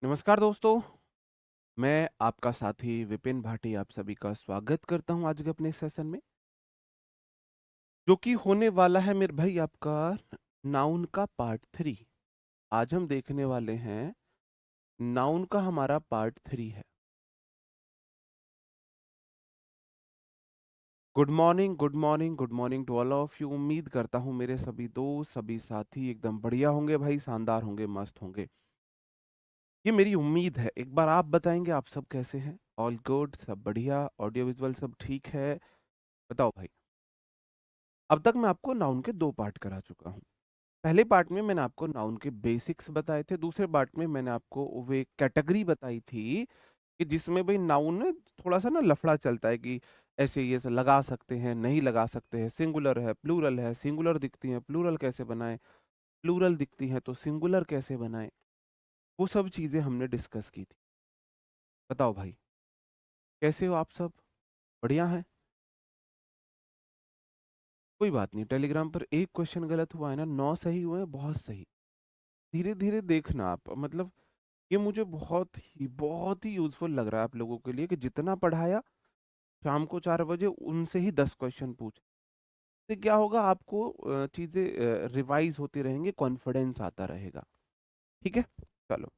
नमस्कार दोस्तों, मैं आपका साथी विपिन भाटी आप सभी का स्वागत करता हूं आज के अपने सेशन में, जो कि होने वाला है मेरे भाई आपका नाउन का पार्ट 3। आज हम देखने वाले हैं नाउन का हमारा पार्ट 3 है। Good morning, good morning, good morning to all of you. उम्मीद करता हूं मेरे सभी दोस्त, सभी साथी एकदम बढ़िया होंगे भाई, शानदार होंगे, मस्त होंगे। ये मेरी उम्मीद है। एक बार आप बताएंगे आप सब कैसे हैं? ऑल गुड, सब बढ़िया, ऑडियो विजुअल सब ठीक है? बताओ भाई। अब तक मैं आपको नाउन के 2 पार्ट करा चुका हूँ। पहले पार्ट में मैंने आपको नाउन के बेसिक्स बताए थे, दूसरे पार्ट में मैंने आपको वो एक कैटेगरी बताई थी कि जिसमें भाई नाउन में थोड़ा-सा ना लफड़ा चलता है कि ऐसे ये ऐसे लगा सकते हैं, नहीं लगा सकते हैं, सिंगुलर है, प्लूरल है, सिंगुलर दिखती है, प्लूरल कैसे बनाएँ? प्लूरल दिखती हैं तो सिंगुलर कैसे बनाएँ? वो सब चीज़ें हमने डिस्कस की थी। बताओ भाई, कैसे हो आप सब? बढ़िया हैं? कोई बात नहीं, टेलीग्राम पर 1 क्वेश्चन गलत हुआ है ना, 9 सही हुए हैं, बहुत सही। धीरे-धीरे देखना आप, मतलब ये मुझे बहुत ही यूज़फुल लग रहा है आप लोगों के लिए कि जितना पढ़ाया, शाम को 4 बजे उनसे ही 10 क्वेश्चन पूछे। इससे क्या होगा, आपको चीज़ें रिवाइज़ होती रहेंगी, कॉन्फिडेंस आता रहेगा। ठीक है? चलो,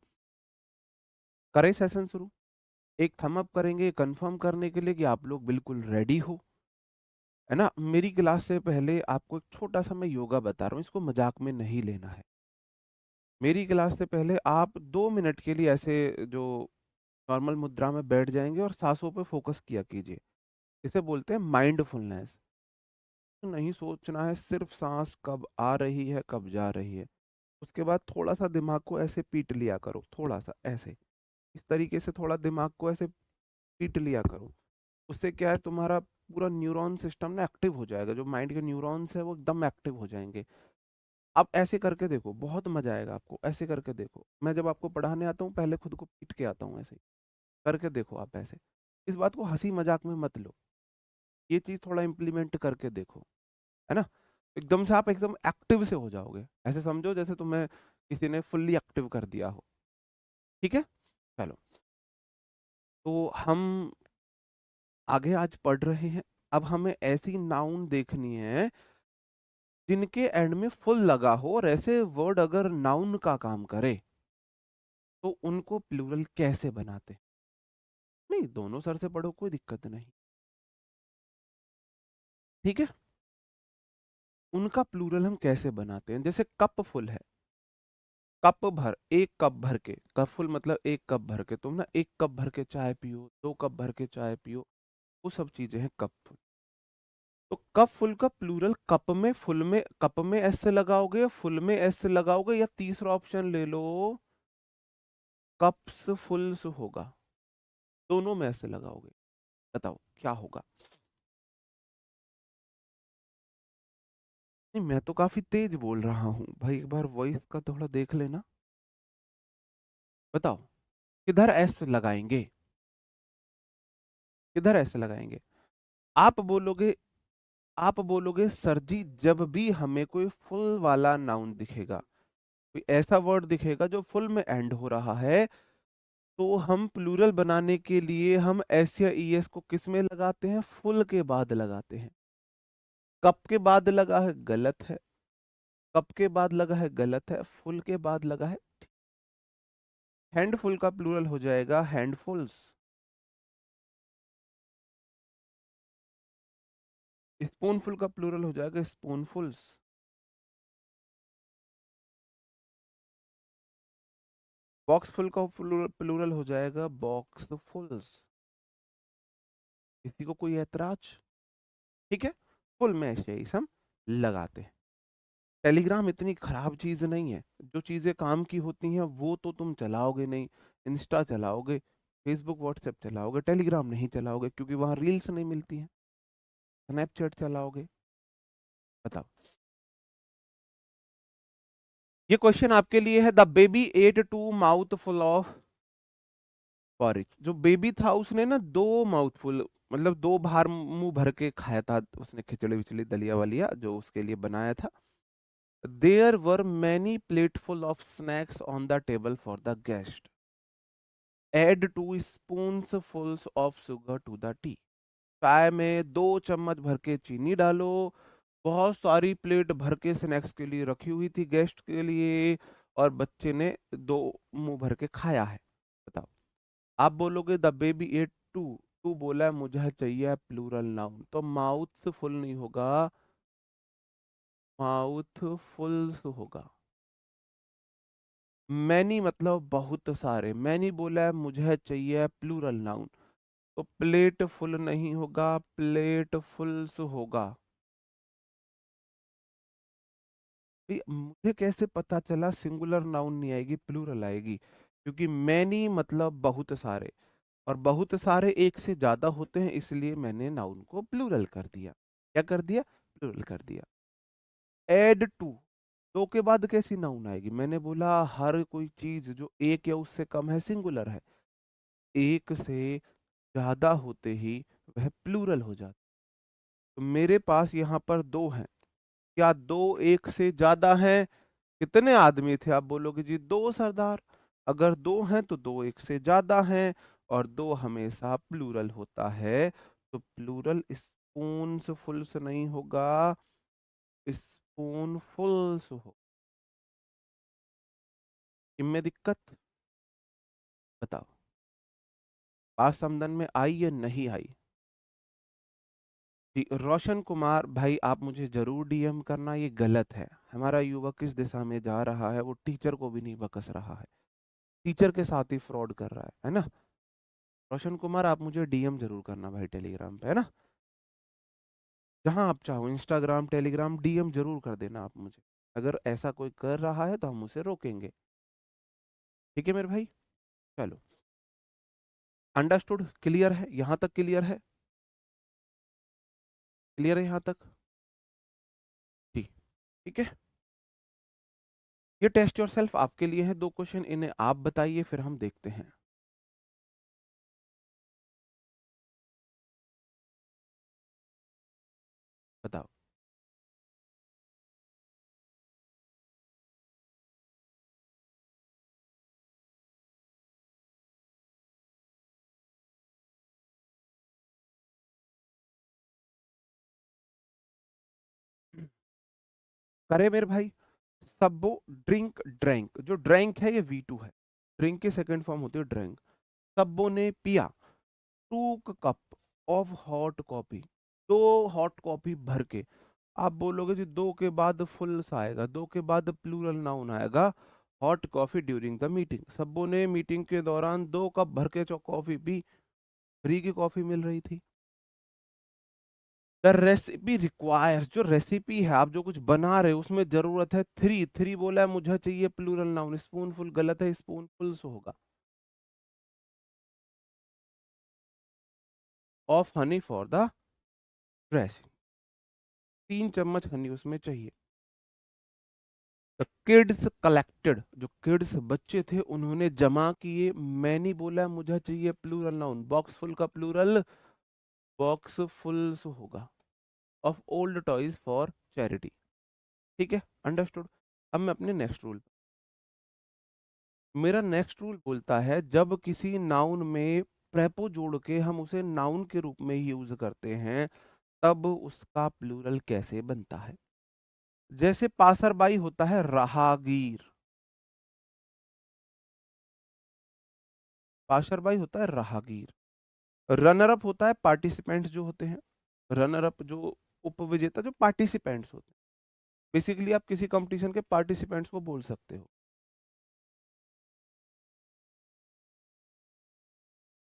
करें सेशन शुरू? एक थंब अप करेंगे कंफर्म करने के लिए कि आप लोग बिल्कुल रेडी हो, है ना? मेरी क्लास से पहले आपको एक छोटा-सा मैं योगा बता रहा हूँ, इसको मज़ाक में नहीं लेना है। मेरी क्लास से पहले आप 2 मिनट के लिए ऐसे जो नॉर्मल मुद्रा में बैठ जाएँगे और साँसों पे फ़ोकस किया कीजिए। इसे बोलते हैं माइंडफुलनेस। नहीं सोचना है, सिर्फ़ साँस कब आ रही है, कब जा रही है। उसके बाद थोड़ा-सा दिमाग को ऐसे पीट लिया करो, थोड़ा-सा ऐसे। इस तरीके से थोड़ा दिमाग को ऐसे पीट लिया करो। उससे क्या है, तुम्हारा पूरा न्यूरॉन सिस्टम ना एक्टिव हो जाएगा, जो माइंड के न्यूरॉन्स हैं वो एकदम एक्टिव हो जाएँगे। आप ऐसे करके देखो, बहुत मज़ा आएगा आपको, ऐसे करके देखो। मैं जब आपको पढ़ाने आता हूँ पहले खुद को पीट के आता हूँ ऐसे ही। करके देखो आप ऐसे। इस बात को हँसी-मज़ाक में मत लो। ये चीज़ थोड़ा इम्प्लीमेंट करके देखो, है ना? एकदम से आप एकदम एक्टिव से हो जाओगे। ऐसे समझो जैसे तुम्हें किसी ने फुल्ली एक्टिव कर दिया हो। ठीक है? चलो, तो हम आगे आज पढ़ रहे हैं। अब हमें ऐसी नाउन देखनी है जिनके एंड में फुल लगा हो, और ऐसे वर्ड अगर नाउन का काम करे तो उनको प्लूरल कैसे बनाते हैं? नहीं, दोनों सर से पढ़ो, कोई दिक्कत नहीं। ठीक है? उनका प्लूरल हम कैसे बनाते हैं? जैसे कप फुल है। कप भर, 1 कप भर के, कप फुल मतलब 1 कप भर के, तुम ना 1 कप भर के चाय पियो, 2 कप भर के चाय पियो, वो सब चीजें हैं कप फुल। तो कप फुल का प्लूरल कप में, फुल में, कप में एस से लगाओगे, फुल में एस से लगाओगे, या तीसरा ऑप्शन ले लो, कप्स फुल्स होगा, दोनों में एस से लगाओगे। बताओ क्या होगा? नहीं, मैं तो काफी तेज बोल रहा हूँ भाई, एक बार वॉइस का थोड़ा देख लेना। बताओ किधर एस लगाएंगे? किधर एस लगाएंगे? आप बोलोगे, सर जी जब भी हमें कोई फुल वाला नाउन दिखेगा, कोई ऐसा वर्ड दिखेगा जो फुल में एंड हो रहा है, तो हम प्लूरल बनाने के लिए हम एस या ई एस को किस में लगाते हैं? फुल के बाद लगाते हैं। कप के बाद लगा है, गलत है। कप के बाद लगा है, गलत है। फुल के बाद लगा है। हैंडफुल का प्लूरल हो जाएगा हैंडफुल्स। स्पूनफुल का प्लूरल हो जाएगा स्पूनफुल्स। बॉक्सफुल का प्लूरल हो जाएगा बॉक्सफुल्स। किसी को कोई ऐतराज? ठीक है? फुल में ऐसे ही हम लगाते हैं। टेलीग्राम इतनी खराब चीज नहीं है। जो चीजें काम की होती हैं वो तो तुम चलाओगे नहीं। इंस्टा चलाओगे, फेसबुक व्हाट्सएप चलाओगे, टेलीग्राम नहीं चलाओगे क्योंकि वहां रील्स नहीं मिलती हैं। स्नैपचैट चलाओगे? बताओ। ये क्वेश्चन आपके लिए है। The baby ate two mouth full of porridge. जो बेबी था उसने ना 2 माउथफुल, मतलब 2 बार मुंह भर के खाया था उसने, खिचड़ी विचड़ी दलिया वलिया जो उसके लिए बनाया था। There were many plateful of snacks on the table for the guest. Add 2 spoons of sugar to the tea. चाय में 2 चम्मच भर के चीनी डालो। बहुत सारी प्लेट भर के स्नैक्स के लिए रखी हुई थी गेस्ट के लिए, और बच्चे ने 2 मुंह भर के खाया है। बताओ। आप बोलोगे the baby ate two. Two बोला है मुझे चाहिए प्लूरल नाउन, तो माउथ फुल नहीं होगा, माउथ फुल्स होगा। मैनी मतलब बहुत सारे, मैनी बोला है मुझे चाहिए प्लूरल नाउन, तो प्लेट फुल नहीं होगा, प्लेट फुल्स होगा। मुझे कैसे पता चला सिंगुलर नाउन नहीं आएगी प्लूरल आएगी? क्योंकि मैनी मतलब बहुत सारे, और बहुत सारे एक से ज्यादा होते हैं, इसलिए मैंने नाउन को प्लूरल कर दिया। क्या कर दिया? प्लूरल कर दिया। एड टू, दो के बाद कैसी नाउन आएगी? मैंने बोला हर कोई चीज जो एक या उससे कम है सिंगुलर है, एक से ज्यादा होते ही वह प्लूरल हो जाता। तो मेरे पास यहाँ पर 2 हैं। क्या 2 एक से ज्यादा हैं? कितने आदमी थे? आप बोलोगे जी 2 सरदार। अगर 2 हैं तो 2 एक से ज्यादा हैं, और 2 हमेशा प्लूरल होता है, तो प्लूरल स्पून्स फुल्स नहीं होगा, स्पून फुल्स हो। इनमें दिक्कत? बताओ। बात समझ में आई या नहीं आई? जी, रोशन कुमार भाई, आप मुझे जरूर डीएम करना, ये गलत है। हमारा युवा किस दिशा में जा रहा है, वो टीचर को भी नहीं बकस रहा है, टीचर के साथ ही फ्रॉड कर रहा है ना? रोशन कुमार, आप मुझे डीएम जरूर करना भाई, टेलीग्राम पे, है ना? जहां आप चाहो, इंस्टाग्राम, टेलीग्राम, डीएम जरूर कर देना आप मुझे। अगर ऐसा कोई कर रहा है तो हम उसे रोकेंगे। ठीक है मेरे भाई? चलो, अंडरस्टूड, क्लियर है? यहां तक क्लियर है? क्लियर है यहां तक? जी, ठीक है। ये टेस्ट योर सेल्फ आपके लिए है, 2 क्वेश्चन, इन्हें आप बताइए, फिर हम देखते हैं। बताओ। करे मेरे भाई। सबो ड्रिंक ड्रैंक, जो ड्रैंक है ये V2 है, ड्रिंक की सेकंड फॉर्म होती है ड्रैंक। सबो ने पिया 2 cup of hot coffee, 2 hot coffee भर के। आप बोलोगे जी 2 के बाद फुल सा आएगा, 2 के बाद प्लूरल नाउन आएगा। Hot coffee during the meeting, सबों ने मीटिंग के दौरान 2 कप भर के कॉफी पी, फ्री की कॉफी मिल रही थी। द रेसिपी रिक्वायर्स, जो रेसिपी है, आप जो कुछ बना रहे हो उसमें जरूरत है 3, 3 बोला है मुझे चाहिए प्लूरल नाउन, स्पूनफुल गलत है, स्पूनफुल्स होगा। Of honey for the dressing, 3 चम्मच हनी उसमें चाहिए। द किड्स कलेक्टेड, जो किड्स बच्चे थे उन्होंने जमा किए। मैंने बोला मुझे चाहिए प्लूरल नाउन, बॉक्स फुल का प्लूरल बॉक्स फुल्स होगा। Of old toys for charity. ठीक है, अंडरस्टूड। अब मैं अपने नेक्स्ट रूल, मेरा नेक्स्ट रूल बोलता है जब किसी नाउन में प्रेपो जोड़ के हम उसे नाउन के रूप में यूज करते हैं, तब उसका प्लूरल कैसे बनता है। जैसे पासरबाई होता है राहगीर, पासरबाई होता है राहगीर। रनर अप होता है पार्टिसिपेंट्स जो होते हैं, रनर अप जो उपविजेता, जो पार्टिसिपेंट्स होते हैं। बेसिकली आप किसी कंपटीशन के पार्टिसिपेंट्स को बोल सकते हो।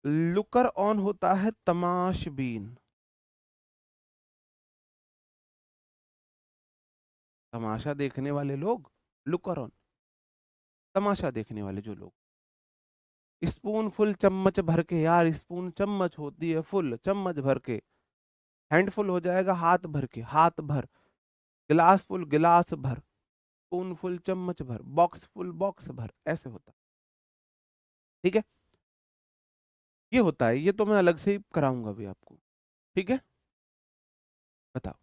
लुकर ऑन होता है तमाशबीन, तमाशा देखने वाले लोग, लुकर ऑन, तमाशा देखने वाले जो लोग। स्पून फुल, चम्मच भर के, यार स्पून चम्मच होती है, फुल चम्मच भर के। हैंडफुल हो जाएगा हाथ भर के, हाथ भर। गिलास फुल, गिलास भर। स्पून फुल, चम्मच भर। बॉक्स फुल, बॉक्स भर, ऐसे होता। ठीक है, ये होता है, ये तो मैं अलग से ही कराऊंगा अभी आपको। ठीक है, बताओ।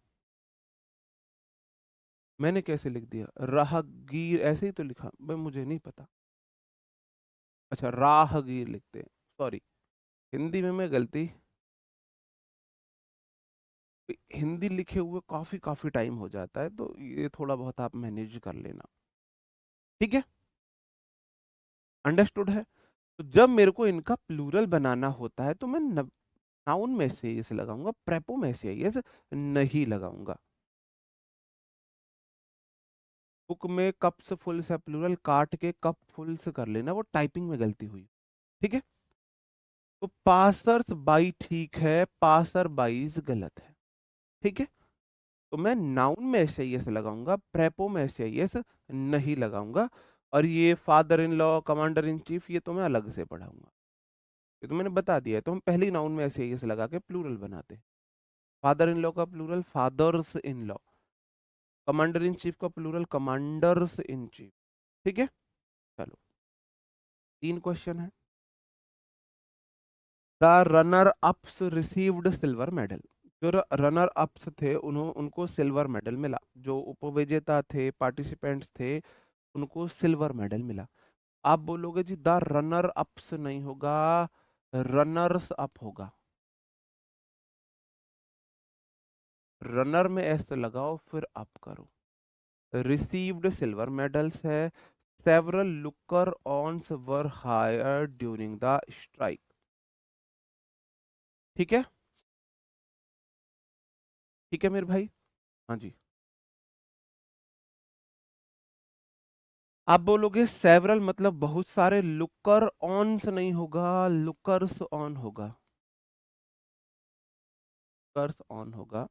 मैंने कैसे लिख दिया? राहगीर ऐसे ही तो लिखा भाई, मुझे नहीं पता। अच्छा, राहगीर लिखते हैं, सॉरी। हिंदी में मैं गलती, हिंदी लिखे हुए काफी काफी टाइम हो जाता है, तो ये थोड़ा बहुत आप मैनेज कर लेना। ठीक है, अंडरस्टूड है। तो जब मेरे को इनका प्लूरल बनाना होता है तो मैं नाउन में से ये से लगाऊंगा, प्रेपो में से ये से नहीं लगाऊंगा। बुक में कप्स फुल से प्लूरल काट के कप फुल से कर लेना, वो टाइपिंग में गलती हुई। ठीक है, तो पासर्स बाई ठीक है, पासर बाईज गलत है। ठीक है, तो मैं नाउन में एस आई एस लगाऊंगा, प्रेपो में एस आई एस नहीं लगाऊंगा। और ये father in law, commander in chief, ये तो मैं अलग से पढ़ाऊंगा। ये तो मैंने बता दिया है, तो हम पहली नाउन में एस आई एस लगा के प्लूरल बनाते हैं। फादर इन लॉ का plural fathers in law, commander in chief का प्लूरल कमांडर्स इन चीफ। ठीक है, चलो, 3 क्वेश्चन है। The runner ups received silver medal. जो रनर अप्स थे उनको सिल्वर मेडल मिला, जो उपविजेता थे, पार्टिसिपेंट्स थे, उनको सिल्वर मेडल मिला। आप बोलोगे जी द रनर अप्स नहीं होगा, रनर्स अप होगा। रनर में एस लगाओ फिर अप करो। रिसीव्ड सिल्वर मेडल्स है, several looker ons were hired during the strike. ठीक है, ठीक है मेरे भाई। हाँ जी, आप बोलोगे सेवरल मतलब बहुत सारे, लुकर ऑन्स नहीं होगा, लुकर्स ऑन होगा, लुकर्स ऑन होगा।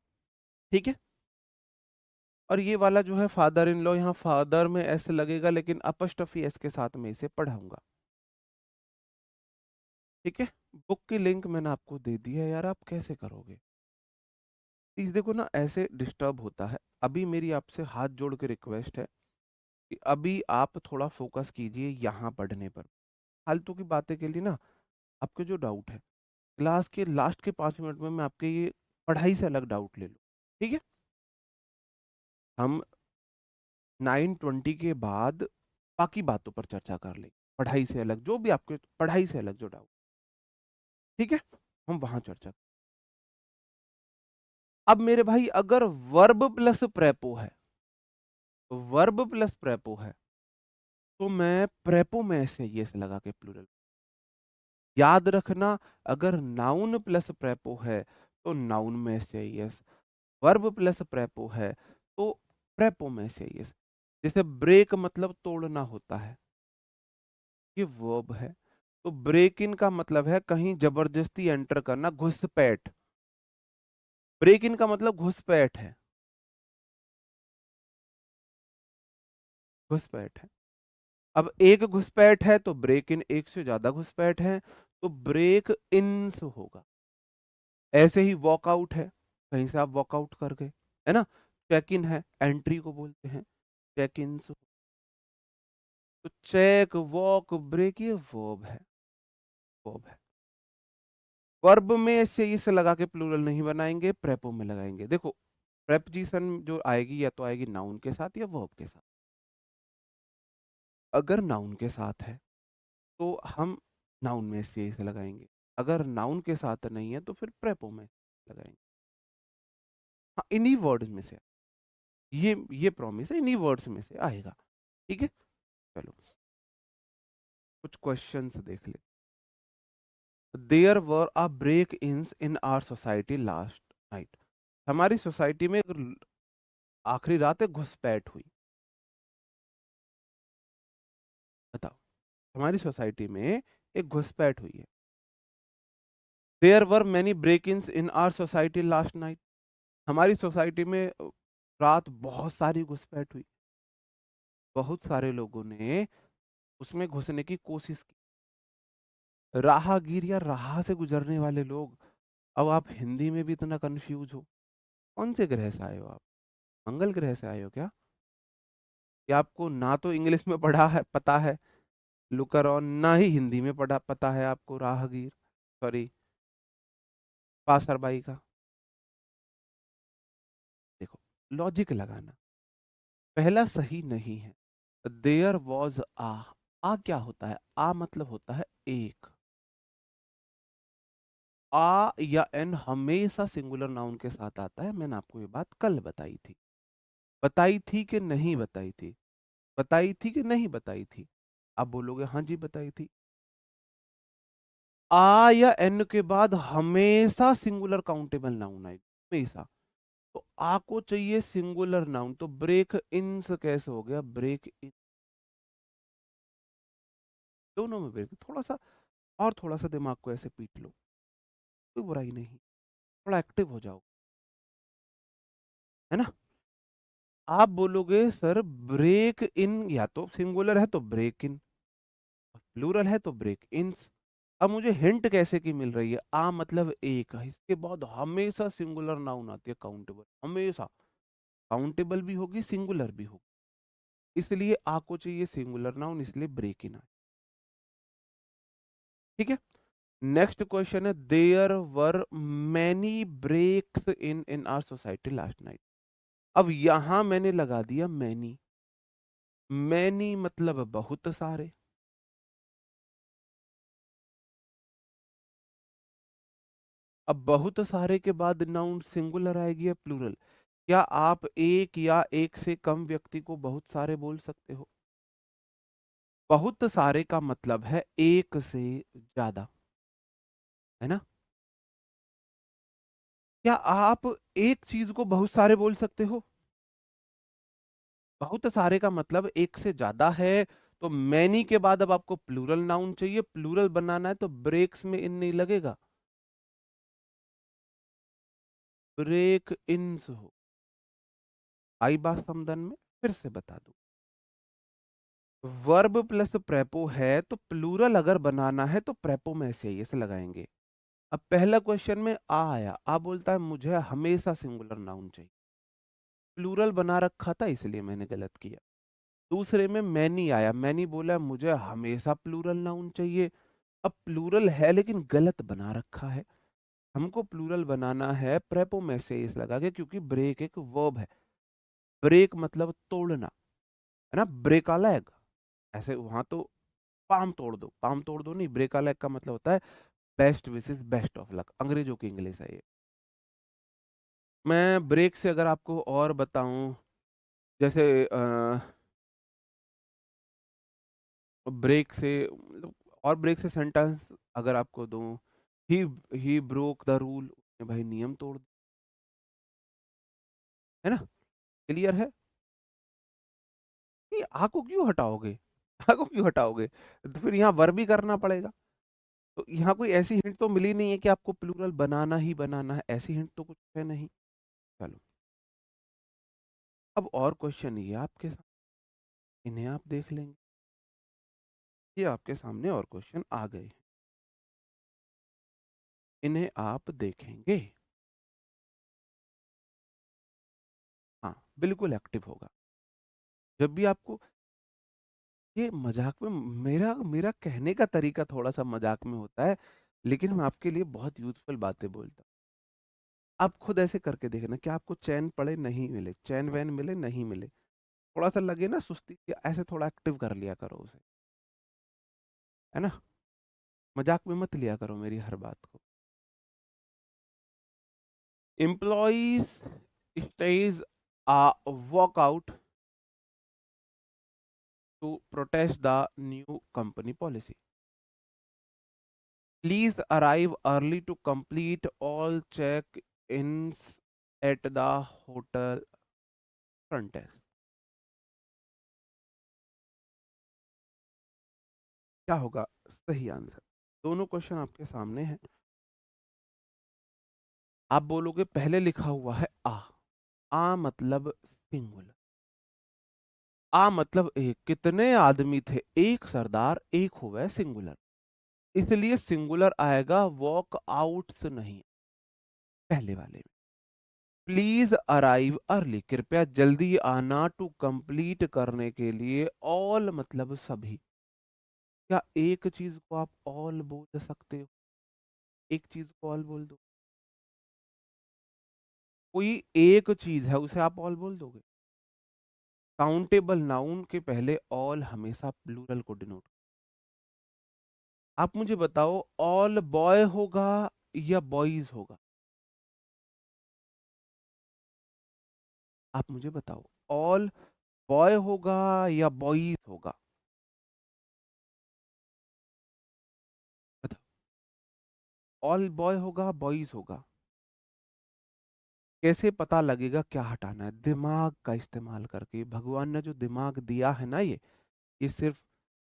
ठीक है, और ये वाला जो है फादर इन लॉ, यहाँ फादर में एस लगेगा लेकिन अपस्टफी एस के साथ में इसे पढ़ाऊंगा। ठीक है, बुक की लिंक मैंने आपको दे दी है यार, आप कैसे करोगे? प्लीज देखो ना, ऐसे डिस्टर्ब होता है। अभी मेरी आपसे हाथ जोड़ के रिक्वेस्ट है कि अभी आप थोड़ा फोकस कीजिए यहाँ पढ़ने पर। फालतू की बातें के लिए ना, आपके जो डाउट है क्लास के लास्ट के 5 मिनट में मैं आपके ये पढ़ाई से अलग डाउट ले लूँ। ठीक है, हम 9:20 के बाद बाकी बातों पर चर्चा कर लें, पढ़ाई से अलग जो भी आपके पढ़ाई से अलग जो डाउट। ठीक है, हम वहां चर्चा। अब मेरे भाई अगर वर्ब प्लस प्रेपो है, वर्ब प्लस प्रेपो है, तो मैं प्रेपो में से ये से लगा के प्लूरल। याद रखना, अगर नाउन प्लस प्रेपो है तो नाउन में से यस, वर्ब प्लस प्रेपो है तो प्रेपो में से यस। जैसे ब्रेक मतलब तोड़ना होता है, ये वर्ब है। तो ब्रेक इन का मतलब है कहीं जबरदस्ती एंटर करना, घुसपैठ। ब्रेक इन का मतलब घुसपैठ है, घुसपैठ है। अब एक घुसपैठ है तो ब्रेक इन, एक से ज्यादा घुसपैठ है तो ब्रेक इन्स होगा। ऐसे ही वॉकआउट है, कहीं से आप वॉकआउट कर गए, है ना। चेक इन है, एंट्री को बोलते हैं चेक इन। तो चेक, वॉक, ब्रेक, ये वर्ब है, वर्ब है। वर्ब में से इस लगा के प्लूरल नहीं बनाएंगे, प्रेपो में लगाएंगे। देखो, प्रेपजीशन जो आएगी या तो आएगी नाउन के साथ या वर्ब के साथ। अगर नाउन के साथ है तो हम नाउन में से इसे लगाएंगे, अगर नाउन के साथ नहीं है तो फिर प्रेपो में लगाएंगे। हाँ, इन्हीं वर्ड्स में से, ये प्रॉमिस है, इन्हीं वर्ड्स में से आएगा। ठीक है, चलो कुछ क्वेश्चंस देख ले। There were a break ins in our society last night. हमारी सोसाइटी में आखिरी रात एक घुसपैठ हुई। बताओ, हमारी सोसाइटी में एक घुसपैठ हुई है। There were many break ins in our society last night. हमारी सोसाइटी में रात बहुत सारी घुसपैठ हुई, बहुत सारे लोगों ने उसमें घुसने की कोशिश की। राहगीर या राह से गुजरने वाले लोग, अब आप हिंदी में भी इतना कंफ्यूज हो। कौन से ग्रह से आए हो आप? मंगल ग्रह से आए हो क्या? कि आपको ना तो इंग्लिश में पढ़ा है पता है लुकर ऑन, ना ही हिंदी में पढ़ा पता है आपको राहगीर, सॉरी, पासरबाई का। देखो, लॉजिक लगाना, पहला सही नहीं है। देयर वॉज आ, आ क्या होता है? आ मतलब होता है एक। आ या एन हमेशा सिंगुलर नाउन के साथ आता है। मैंने आपको ये बात कल बताई थी। बताई थी कि नहीं बताई थी? बताई थी कि नहीं बताई थी? आप बोलोगे हाँ जी बताई थी। आ या एन के बाद हमेशा सिंगुलर काउंटेबल नाउन आएगा, हमेशा। तो आ को चाहिए सिंगुलर नाउन, तो ब्रेक इन्स कैसे हो गया? ब्रेक इन, दोनों में ब्रेक। थोड़ा सा और थोड़ा सा दिमाग को ऐसे पीट लो, कोई बुराई नहीं, थोड़ा एक्टिव हो जाओ, है ना। आप बोलोगे सर ब्रेक इन या तो सिंगुलर है तो ब्रेक इन, प्लूरल है तो ब्रेक इन्स। अब मुझे हिंट कैसे की मिल रही है? आ मतलब एक, इसके बाद हमेशा सिंगुलर नाउन आती है काउंटेबल, हमेशा। काउंटेबल भी होगी, सिंगुलर भी होगी, इसलिए आ को चाहिए सिंगुलर नाउन, इसलिए ब्रेक इन आए। ठीक है। नेक्स्ट क्वेश्चन है, there were many breaks in our society last night. अब यहां मैंने लगा दिया मैनी। मैनी मतलब बहुत सारे। अब बहुत सारे के बाद नाउन सिंगुलर आएगी या प्लूरल? क्या आप एक या एक से कम व्यक्ति को बहुत सारे बोल सकते हो? बहुत सारे का मतलब है एक से ज्यादा, है ना। क्या आप एक चीज को बहुत सारे बोल सकते हो? बहुत सारे का मतलब एक से ज्यादा है। तो मैनी के बाद अब आपको प्लूरल नाउन चाहिए, प्लूरल बनाना है तो ब्रेक्स में इन नहीं लगेगा, ब्रेक इन्स हो। आई बात समझन में? फिर से बता दूं, वर्ब प्लस प्रेपो है तो प्लूरल अगर बनाना है तो प्रेपो में ऐसे ही ऐसे लगाएंगे। अब पहला क्वेश्चन में आ आया, आ बोलता है मुझे हमेशा सिंगुलर नाउन चाहिए, प्लूरल बना रखा था इसलिए मैंने गलत किया। दूसरे में मैनी आया, मैनी बोला मुझे हमेशा प्लूरल नाउन चाहिए। अब प्लूरल है लेकिन गलत बना रखा है। हमको प्लूरल बनाना है प्रेपो में से इस लगा के, क्योंकि ब्रेक एक वर्ब है। ब्रेक मतलब तोड़ना, है ना। ब्रेक आ लेग, ऐसे वहां तो पाम तोड़ दो, पाम तोड़ दो नहीं, ब्रेक आ लेग का मतलब होता है best wishes best of luck, अंग्रेजों की इंग्लिश है ये। मैं ब्रेक से अगर आपको और बताऊं, जैसे ब्रेक से मतलब, और ब्रेक से सेंटेंस अगर आपको दूं, ही ही ब्रोक द रूल, भाई नियम तोड़, है ना। क्लियर है? नहीं, आ को क्यों हटाओगे? आ को क्यों हटाओगे? तो फिर यहाँ वर्ब भी करना पड़ेगा। तो यहाँ कोई ऐसी हिंट तो मिली नहीं है कि आपको प्लूरल बनाना ही बनाना है, ऐसी हिंट तो कुछ है नहीं। चलो, अब और क्वेश्चन ये आपके साथ, इन्हें आप देख लेंगे। ये आपके सामने और क्वेश्चन आ गए हैं, इन्हें आप देखेंगे। हाँ, बिल्कुल एक्टिव होगा। जब भी आपको ये मजाक में, मेरा मेरा कहने का तरीका थोड़ा सा मजाक में होता है, लेकिन मैं आपके लिए बहुत यूजफुल बातें बोलता हूँ। आप खुद ऐसे करके देखना कि आपको चैन पड़े नहीं मिले, चैन वैन मिले नहीं मिले, थोड़ा सा लगे ना सुस्ती, ऐसे थोड़ा एक्टिव कर लिया करो उसे, है ना। मजाक में मत लिया करो मेरी हर बात को। Employees stage a walkout to protest the new company policy. Please arrive early to complete all check-ins at the hotel front desk. क्या होगा सही आंसर? दोनों क्वेश्चन आपके सामने हैं। आप बोलोगे पहले लिखा हुआ है आ मतलब सिंगुलर, आ मतलब एक, कितने आदमी थे? एक सरदार, एक हुआ है सिंगुलर, इसलिए सिंगुलर आएगा, वॉक आउट्स नहीं पहले वाले में। प्लीज अराइव अर्ली, कृपया जल्दी आना, टू कंप्लीट करने के लिए, ऑल मतलब सभी। क्या एक चीज को आप ऑल बोल सकते हो? एक चीज को ऑल बोल दो, कोई एक चीज है उसे आप ऑल बोल दोगे? काउंटेबल नाउन के पहले ऑल हमेशा प्लूरल को डिनोट। आप मुझे बताओ, ऑल बॉय होगा या बॉयज होगा? आप मुझे बताओ, ऑल बॉय होगा या बॉयज होगा? बताओ, ऑल बॉय होगा बॉयज होगा? कैसे पता लगेगा क्या हटाना है? दिमाग का इस्तेमाल करके। भगवान ने जो दिमाग दिया है ना, ये सिर्फ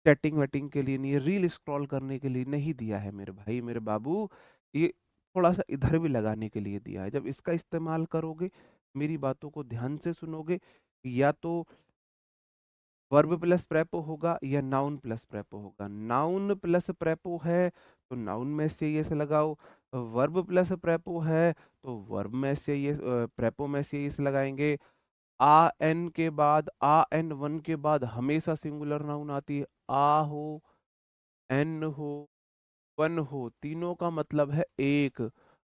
चैटिंग वेटिंग के लिए नहीं है, रील स्क्रॉल करने के लिए नहीं दिया है मेरे भाई मेरे बाबू। ये थोड़ा सा इधर भी लगाने के लिए दिया है। जब इसका इस्तेमाल करोगे, मेरी बातों को ध्यान से सुनोगे, या तो वर्ब प्लस प्रेपो होगा या नाउन प्लस प्रेपो होगा। नाउन प्लस प्रेपो है तो नाउन में से ये से लगाओ, वर्ब प्लस प्रेपो है तो वर्ब में से ये प्रेपो में से इस लगाएंगे। आ एन के बाद, आ एन वन के बाद हमेशा सिंगुलर नाउन आती है। आ हो, एन हो, वन हो, तीनों का मतलब है एक,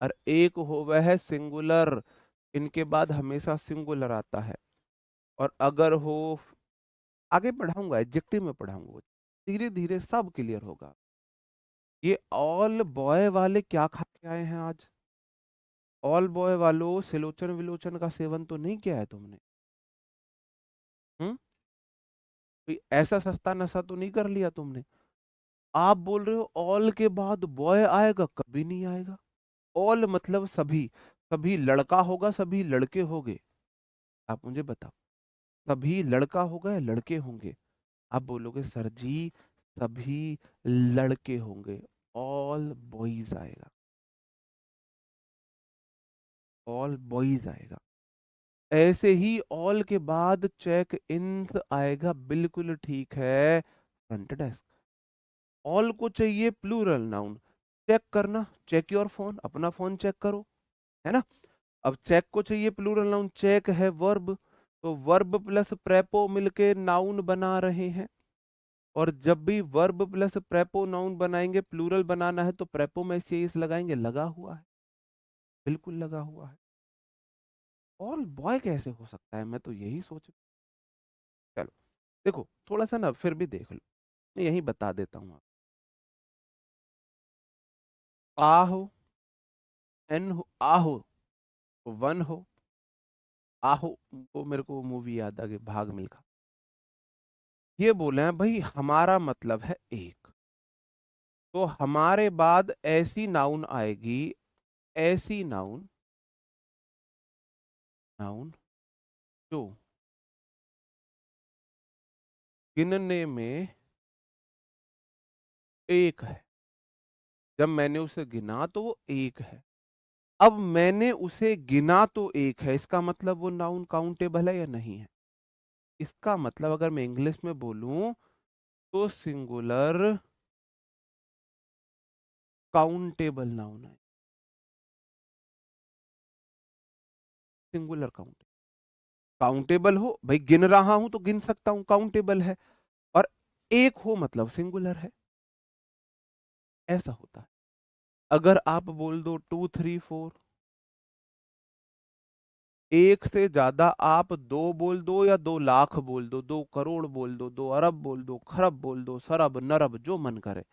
और एक हो वह है सिंगुलर। इनके बाद हमेशा सिंगुलर आता है। और अगर हो, आगे पढ़ाऊंगा, एडजेक्टिव में पढ़ाऊंगा, धीरे धीरे सब क्लियर होगा। ये ऑल बॉय वाले क्या खा के आए हैं आज? ऑल बॉय वालों, सिलोचन विलोचन का सेवन तो नहीं किया है तुमने? हम्म? कोई ऐसा सस्ता नशा तो नहीं कर लिया तुमने? आप बोल रहे हो ऑल के बाद बॉय आएगा, कभी नहीं आएगा। ऑल मतलब सभी, सभी लड़का होगा सभी लड़के होंगे? आप मुझे बताओ, सभी लड़का होगा या लड़के होंगे? आप बोलोगे सर जी सभी लड़के होंगे, ऑल बॉयज आएगा, ऑल बॉयज आएगा। ऐसे ही ऑल के बाद चेक इंस आएगा, बिल्कुल ठीक है। फ्रंट डेस्क, ऑल को चाहिए प्लूरल नाउन। चेक करना, चेक योर फोन, अपना फोन चेक करो, है ना? अब चेक को चाहिए प्लूरल नाउन, चेक है वर्ब, तो वर्ब प्लस प्रेपो मिलके नाउन बना रहे हैं। और जब भी वर्ब प्लस प्रेपो नाउन बनाएंगे, प्लूरल बनाना है तो प्रेपो में से इस लगाएंगे, लगा हुआ है, बिल्कुल लगा हुआ है। ऑल बॉय कैसे हो सकता है, मैं तो यही सोच। चलो देखो, थोड़ा सा ना फिर भी देख लो, मैं यही बता देता हूँ। आ हो, एन हो, आ हो, वन हो, आ हो, वो मेरे को मूवी याद आ गई, भाग मिल्खा। ये बोले हैं भाई हमारा मतलब है एक, तो हमारे बाद ऐसी नाउन आएगी, ऐसी नाउन, नाउन जो गिनने में एक है। जब मैंने उसे गिना तो वो एक है। अब मैंने उसे गिना तो एक है, इसका मतलब वो नाउन काउंटेबल है या नहीं है? इसका मतलब अगर मैं इंग्लिश में बोलूं तो सिंगुलर काउंटेबल नाउन है। सिंगुलर काउंट, काउंटेबल हो भाई, गिन रहा हूं तो गिन सकता हूं, काउंटेबल है। और एक हो मतलब सिंगुलर है, ऐसा होता है। अगर आप बोल दो 2 3 4, एक से ज्यादा आप दो बोल दो या 2 लाख बोल दो, 2 करोड़ बोल दो, 2 अरब बोल दो, खरब बोल दो, सरब नरब जो मन करे,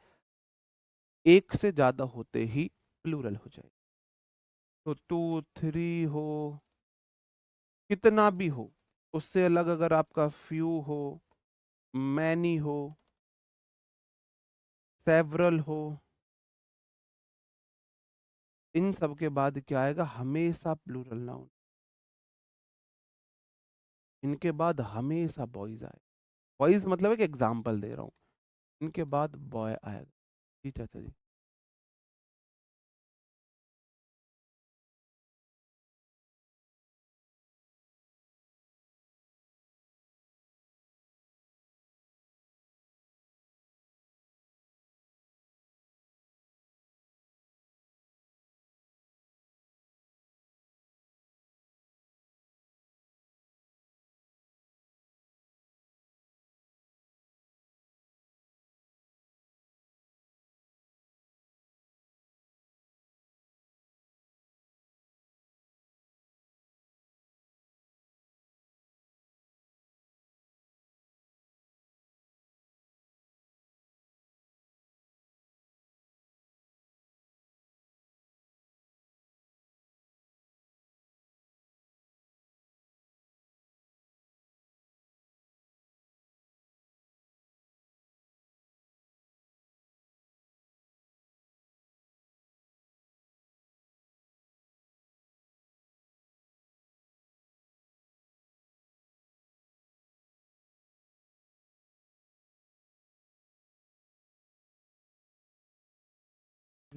एक से ज्यादा होते ही प्लूरल हो जाए। तो 2 3 हो, कितना भी हो, उससे अलग अगर आपका फ्यू हो, मैनी हो, सेवरल हो, इन सब के बाद क्या आएगा? हमेशा प्लूरल नाउन। इनके बाद हमेशा बॉयज आए। बॉयज मतलब एक एग्जाम्पल दे रहा हूँ, इनके बाद बॉय आएगा। जी चाचा जी।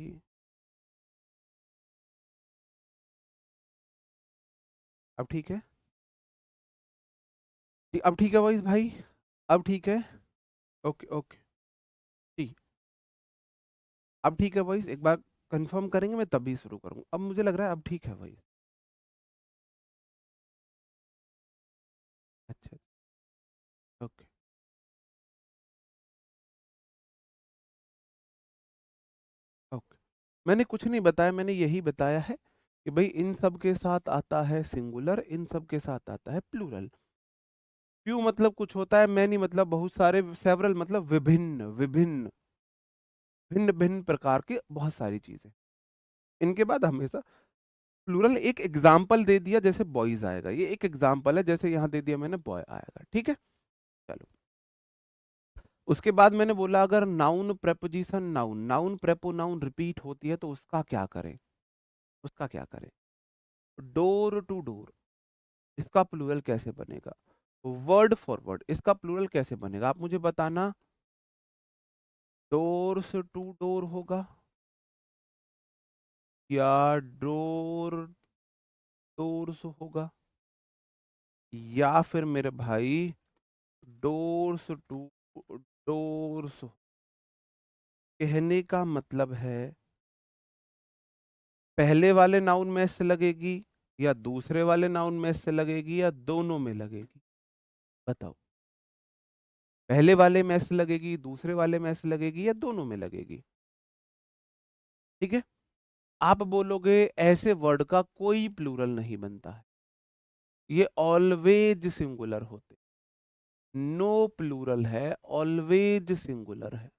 भाई, अब ठीक है? अब ठीक है वॉइस भाई? अब ठीक है? Okay okay. ठीक। अब ठीक है वॉइस, एक बार कंफर्म करेंगे, मैं तभी शुरू करूँ। अब मुझे लग रहा है अब ठीक है वॉइस। अच्छा। Okay okay. मैंने कुछ नहीं बताया, मैंने यही बताया है कि भाई इन सब के साथ आता है सिंगुलर, इन सब के साथ आता है प्लूरल। फ्यू मतलब कुछ होता है, मैनी मतलब बहुत सारे, सेवरल मतलब विभिन्न विभिन्न, भिन्न भिन्न प्रकार के बहुत सारी चीजें। इनके बाद हमेशा प्लूरल एक एग्जाम्पल दे दिया, जैसे बॉयज आएगा, ये एक एग्जाम्पल है, जैसे यहाँ दे दिया मैंने बॉय आएगा, ठीक है? चलो। उसके बाद मैंने बोला अगर noun preposition noun, noun prepo noun repeat होती है तो उसका क्या करें? उसका क्या करें? डोर टू डोर, इसका प्लूरल कैसे बनेगा? वर्ड फॉर वर्ड, इसका प्लूरल कैसे बनेगा? आप मुझे बताना। डोर्स टू डोर होगा, या डोर डोर्स होगा, या फिर मेरे भाई डोर्स टू डोर्स? कहने का मतलब है पहले वाले नाउन में से लगेगी, या दूसरे वाले नाउन में से लगेगी, या दोनों में लगेगी? बताओ। पहले वाले में से लगेगी, दूसरे वाले में से लगेगी, या दोनों में लगेगी? ठीक है। आप बोलोगे ऐसे वर्ड का कोई प्लूरल नहीं बनता है, ये ऑलवेज सिंगुलर होते, नो प्लूरल है, ऑलवेज सिंगुलर है।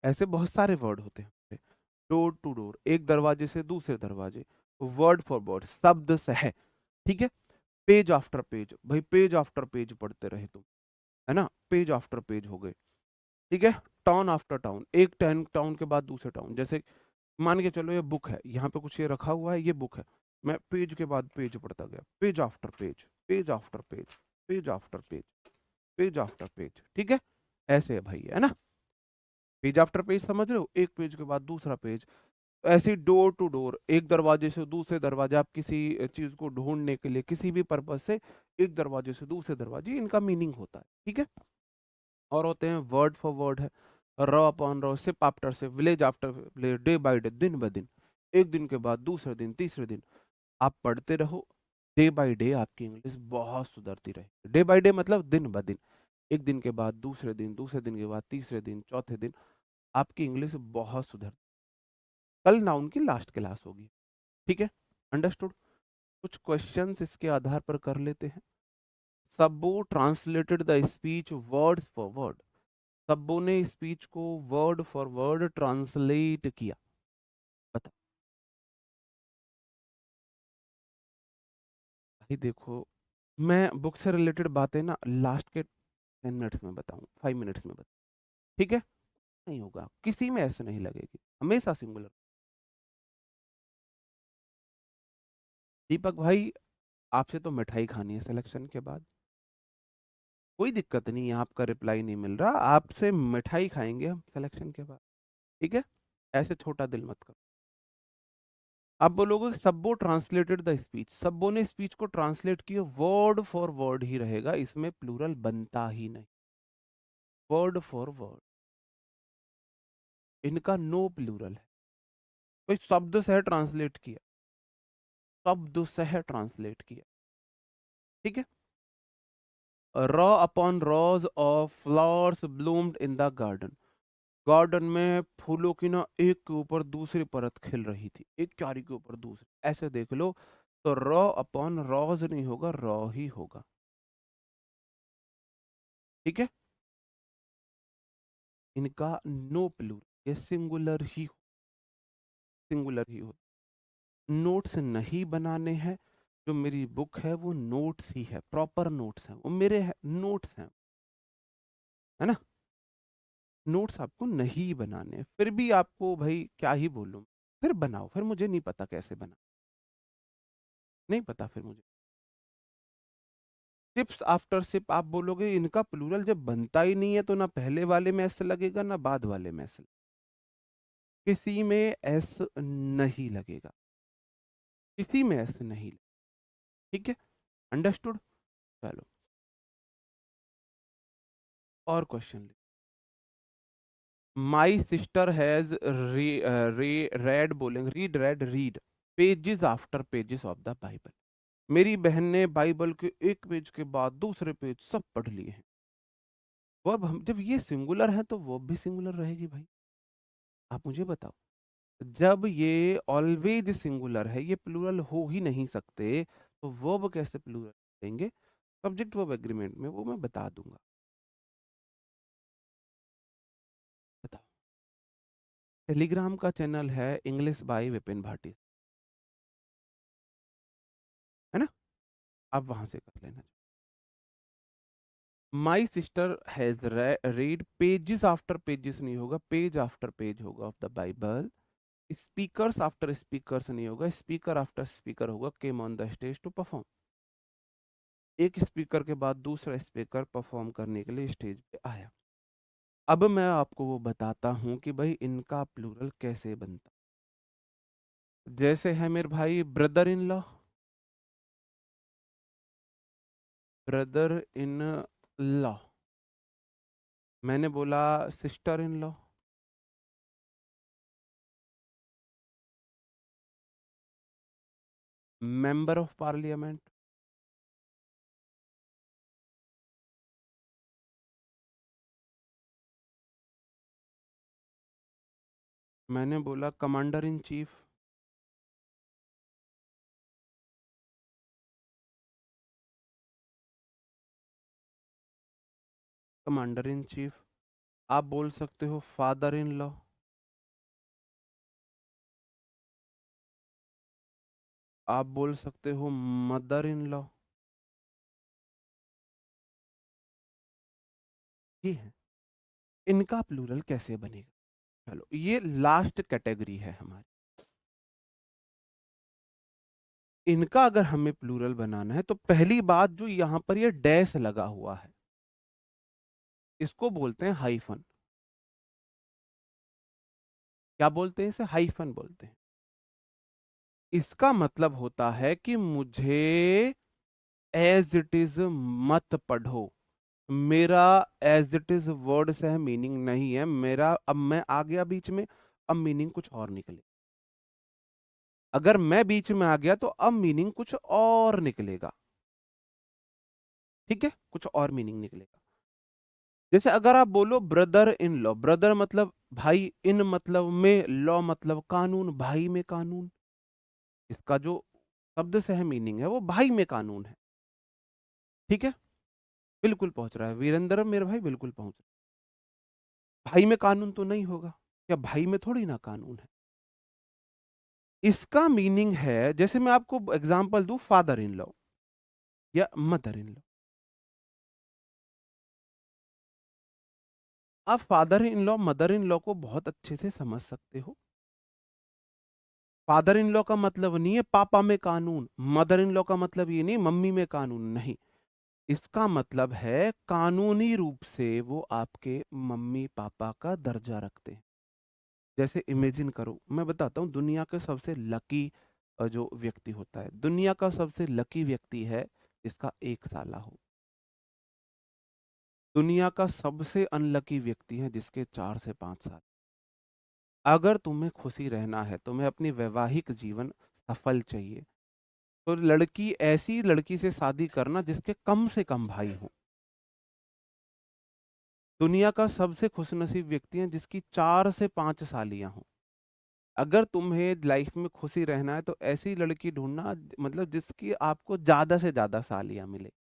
ऐसे बहुत सारे वर्ड होते हैं। डोर टू डोर, एक दरवाजे से दूसरे दरवाजे, वर्ड फॉर वर्ड, शब्द से है, ठीक है? पेज आफ्टर पेज, भाई पेज आफ्टर पेज पढ़ते रहे तुम, है ना? पेज आफ्टर पेज हो गए, ठीक है? टाउन आफ्टर टाउन, एक टाउन टाउन के बाद दूसरे टाउन, जैसे मान के चलो ये बुक है, यहाँ पे कुछ ये रखा हुआ है, ये बुक है, मैं पेज के बाद पेज पढ़ता गया, page after page, page after page, page after page, page after page, ठीक है? ऐसे है भाई, है ना? पेज आफ्टर पेज समझ रहे हो, एक पेज के बाद दूसरा पेज। ऐसे ही डोर टू डोर, एक दरवाजे से दूसरे दरवाजे, आप किसी चीज को ढूंढने के लिए किसी भी पर्पज से एक दरवाजे से दूसरे दरवाजे, इनका मीनिंग होता है, ठीक है? और होते हैं वर्ड फॉर वर्ड है, row upon row, sip after sip, village after village, day by day, दिन ब दिन, एक दिन के बाद दूसरे दिन तीसरे दिन, आप पढ़ते रहो, डे बाय डे आपकी इंग्लिश बहुत सुधरती रहे। डे बाय डे मतलब दिन ब दिन, एक दिन के बाद दूसरे दिन, दूसरे दिन के बाद तीसरे दिन, चौथे दिन, आपकी इंग्लिश बहुत सुधर। कल नाउन की लास्ट क्लास होगी, ठीक है? अंडरस्टूड? कुछ क्वेश्चंस इसके आधार पर कर लेते हैं। सबो translated the speech words for word, सबो ने स्पीच को वर्ड फॉर वर्ड ट्रांसलेट किया, बता। भाई देखो, मैं बुक से रिलेटेड बातें ना लास्ट के 10 मिनट्स में बताऊं, 5 मिनट्स में बताऊं, ठीक है? नहीं होगा, किसी में ऐसे नहीं लगेगी, हमेशा सिंगुलर। दीपक भाई, आपसे तो मिठाई खानी है सिलेक्शन के बाद, कोई दिक्कत नहीं है, आपका रिप्लाई नहीं मिल रहा, आपसे मिठाई खाएंगे हम सिलेक्शन के बाद, ठीक है? ऐसे छोटा दिल मत करो। आप बोलोगे सबो ट्रांसलेटेड द स्पीच, सबो ने स्पीच को ट्रांसलेट किया, वर्ड फॉर वर्ड ही रहेगा, इसमें प्लूरल बनता ही नहीं, वर्ड फॉर वर्ड, इनका नो प्लूरल है। कोई शब्द से ट्रांसलेट किया, शब्द से ट्रांसलेट किया, ठीक है? Row upon rows of flowers bloomed in the garden, garden में फूलों की ना एक के ऊपर दूसरी परत खिल रही थी, एक क्यारी के ऊपर दूसरी, ऐसे देख लो, तो रॉ अपॉन रॉज नहीं होगा, रॉ ही होगा, ठीक है? इनका नो प्लूरल, ये सिंगुलर ही हो। नोट्स नहीं बनाने हैं, जो मेरी बुक है वो नोट्स ही है, प्रॉपर नोट्स हैं वो, मेरे नोट्स हैं, है ना? नोट्स आपको नहीं बनाने, फिर भी आपको भाई क्या ही बोलूं, फिर बनाओ, फिर मुझे नहीं पता कैसे बना, नहीं पता फिर मुझे। शिप्स आफ्टर शिप आप बोलोगे, इनका प्लूरल जब बनता ही नहीं है तो ना पहले वाले में एस लगेगा ना बाद वाले में एस। किसी में एस नहीं लगेगा, किसी में एस नहीं लगेगा। ठीक है, अंडरस्टूड। चलो और question. My sister has read, बोलेंगे read, read read pages after pages of the Bible. मेरी बहन ने बाइबल के एक पेज के बाद दूसरे पेज सब पढ़ लिए हैं। वर्ब हम जब ये सिंगुलर है तो वर्ब भी सिंगुलर रहेगी भाई। आप मुझे बताओ, जब ये ऑलवेज सिंगुलर है, ये प्लूरल हो ही नहीं सकते, तो वर्ब कैसे प्लूरल देंगे? सब्जेक्ट वर्ब एग्रीमेंट में वो मैं बता दूंगा। बताओ। टेलीग्राम का चैनल है इंग्लिश बाय विपिन भाटी, है ना? आप वहां से कर लेना। My sister has read pages after pages नहीं होगा, पेज आफ्टर पेज होगा of the Bible. Speakers after speakers नहीं होगा, स्पीकर आफ्टर स्पीकर होगा, came on the stage to perform. एक स्पीकर के बाद दूसरा स्पीकर परफॉर्म करने के लिए स्टेज पे आया। अब मैं आपको वो बताता हूं कि भाई इनका प्लूरल कैसे बनता। जैसे है मेरे भाई brother in law, brother in law. मैंने बोला sister in law, member of parliament. मैंने बोला commander in chief. Commander in chief. आप बोल सकते हो फादर इन लॉ। आप बोल सकते हो मदर इन लॉ। ये है, इनका प्लूरल कैसे बनेगा? चलो ये लास्ट कैटेगरी है हमारी। इनका अगर हमें प्लूरल बनाना है तो पहली बात जो यहां पर ये डैश लगा हुआ है, इसको बोलते हैं हाइफन। क्या बोलते हैं इसे? हाइफन बोलते हैं। इसका मतलब होता है कि मुझे एज इट इज मत पढ़ो। मेरा एज इट इज वर्ड से है मीनिंग नहीं है मेरा, अब मैं आ गया बीच में, अब मीनिंग कुछ और निकले। अगर मैं बीच में आ गया तो अब मीनिंग कुछ और निकलेगा। ठीक है, कुछ और मीनिंग निकलेगा। जैसे अगर आप बोलो ब्रदर इन लॉ, ब्रदर मतलब भाई, इन मतलब में, लॉ मतलब कानून, भाई में कानून। इसका जो शब्द से है मीनिंग है वो भाई में कानून है। ठीक है, बिल्कुल पहुंच रहा है वीरेंद्र मेरे भाई, बिल्कुल पहुंच रहा है। भाई में कानून तो नहीं होगा, या भाई में थोड़ी ना कानून है। इसका मीनिंग है, जैसे मैं आपको एग्जांपल दूं, फादर इन लॉ या मदर इन लॉ। आप father in law mother in law को बहुत अच्छे से समझ सकते हो। फादर इन लॉ का मतलब नहीं है पापा में कानून, मदर इन लॉ का मतलब ये नहीं मम्मी में कानून, नहीं। इसका मतलब है कानूनी रूप से वो आपके मम्मी पापा का दर्जा रखते हैं। जैसे इमेजिन करो, मैं बताता हूँ, दुनिया के सबसे लकी जो व्यक्ति होता है, दुनिया का सबसे लकी व्यक्ति है जिसका 1 साल हो। दुनिया का सबसे अनलकी व्यक्ति है जिसके 4 से 5 साल। अगर तुम्हें खुशी रहना है, तुम्हें अपनी वैवाहिक जीवन सफल चाहिए, तो लड़की, ऐसी लड़की से शादी करना जिसके कम से कम भाई हो। दुनिया का सबसे खुशनसीब व्यक्ति है जिसकी 4 से 5 सालियां हों। अगर तुम्हें लाइफ में खुशी रहना है तो ऐसी लड़की ढूंढना, मतलब जिसकी आपको ज्यादा से ज्यादा सालियां मिले।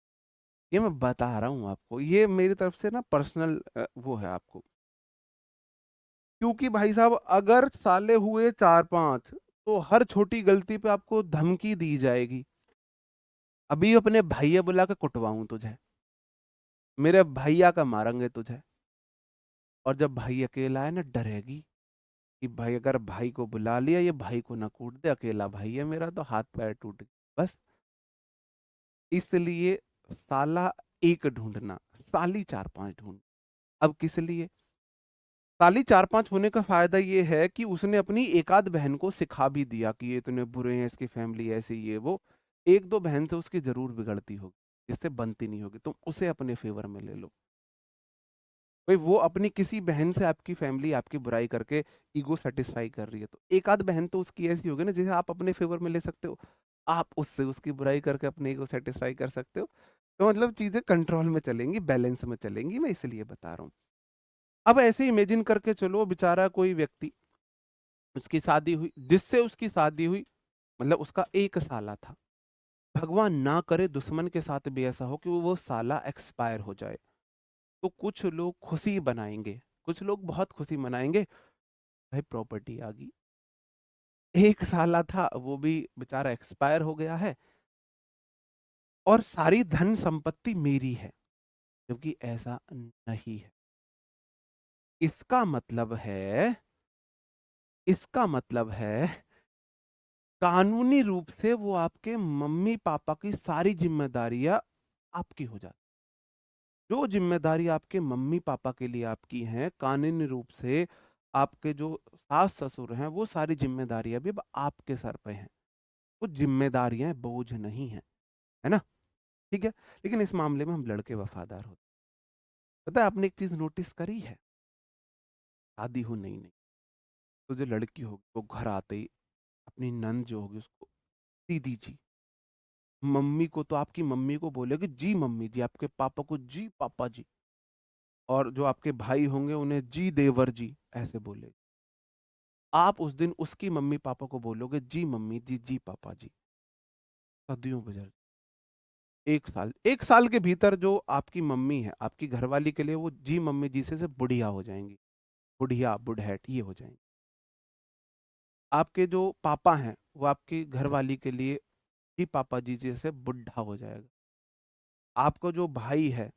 ये मैं बता रहा हूं आपको, ये मेरी तरफ से ना पर्सनल वो है आपको। क्योंकि भाई साहब अगर साले हुए 4 5, तो हर छोटी गलती पे आपको धमकी दी जाएगी। अभी अपने भैया बुला के कुटवाऊं तुझे, मेरे भैया का मारेंगे तुझे। और जब भाई अकेला है ना, डरेगी कि भाई अगर भाई को बुला लिया, ये भाई को ना कूट दे, अकेला भाई है मेरा तो हाथ पैर टूट गए। बस इसलिए साला एक ढूंढना, साली चार पांच ढूंढ। अब किस लिए? साली चार पांच होने का फायदा ये है कि उसने अपनी एक आध बहन को सिखा भी दिया कि ये इतने बुरे हैं, इसकी फैमिली ऐसी, ये वो। एक दो बहन से उसकी जरूर बिगड़ती होगी, जिससे बनती नहीं होगी, तुम उसे अपने फेवर में ले लो। भाई वो अपनी किसी बहन से आपकी फैमिली आपकी बुराई करके ईगो सेटिस्फाई कर रही है, तो एक आध बहन तो उसकी ऐसी होगी ना जिसे आप अपने फेवर में ले सकते हो। आप उससे उसकी बुराई करके अपने ईगो सेटिस्फाई कर सकते हो। तो मतलब चीजें कंट्रोल में चलेंगी, बैलेंस में चलेंगी, मैं इसलिए बता रहा हूँ। अब ऐसे इमेजिन करके चलो, बेचारा कोई व्यक्ति, उसकी शादी हुई, जिससे उसकी शादी हुई, मतलब उसका एक साला था। भगवान ना करे दुश्मन के साथ भी ऐसा हो कि वो साला एक्सपायर हो जाए, तो कुछ लोग खुशी बनाएंगे, कुछ लोग बहुत खुशी मनाएंगे। भाई प्रॉपर्टी आ गई, एक साला था वो भी बेचारा एक्सपायर हो गया है, और सारी धन संपत्ति मेरी है, जबकि ऐसा नहीं है। इसका मतलब है, इसका मतलब है कानूनी रूप से वो आपके मम्मी पापा की सारी जिम्मेदारियां आपकी हो जाती। जो जिम्मेदारी आपके मम्मी पापा के लिए आपकी हैं, कानूनी रूप से आपके जो सास ससुर हैं, वो सारी जिम्मेदारियां भी अब आपके सर पे हैं। वो जिम्मेदारियां बोझ नहीं है, है ना? ठीक है। लेकिन इस मामले में हम लड़के वफादार होते हैं। पता है आपने एक चीज नोटिस करी है? शादी हो नई नई, तो जो लड़की होगी वो घर आते ही अपनी नंद जो होगी उसको दीदी जी, मम्मी को तो आपकी मम्मी को बोलेगी जी मम्मी जी, आपके पापा को जी पापा जी, और जो आपके भाई होंगे उन्हें जी देवर जी ऐसे बोले। आप उस दिन उसकी मम्मी पापा को बोलोगे जी मम्मी जी जी पापा जी। सदियों गुजर, एक साल के भीतर जो आपकी मम्मी है आपकी घरवाली के लिए, वो जी मम्मी जी से बुढ़िया हो जाएंगी, बुढ़िया बुढ़ैट ये हो जाएंगी। आपके जो पापा हैं वो आपकी घरवाली के लिए जी पापा जी जैसे बुढ़ा हो जाएगा। आपका जो भाई है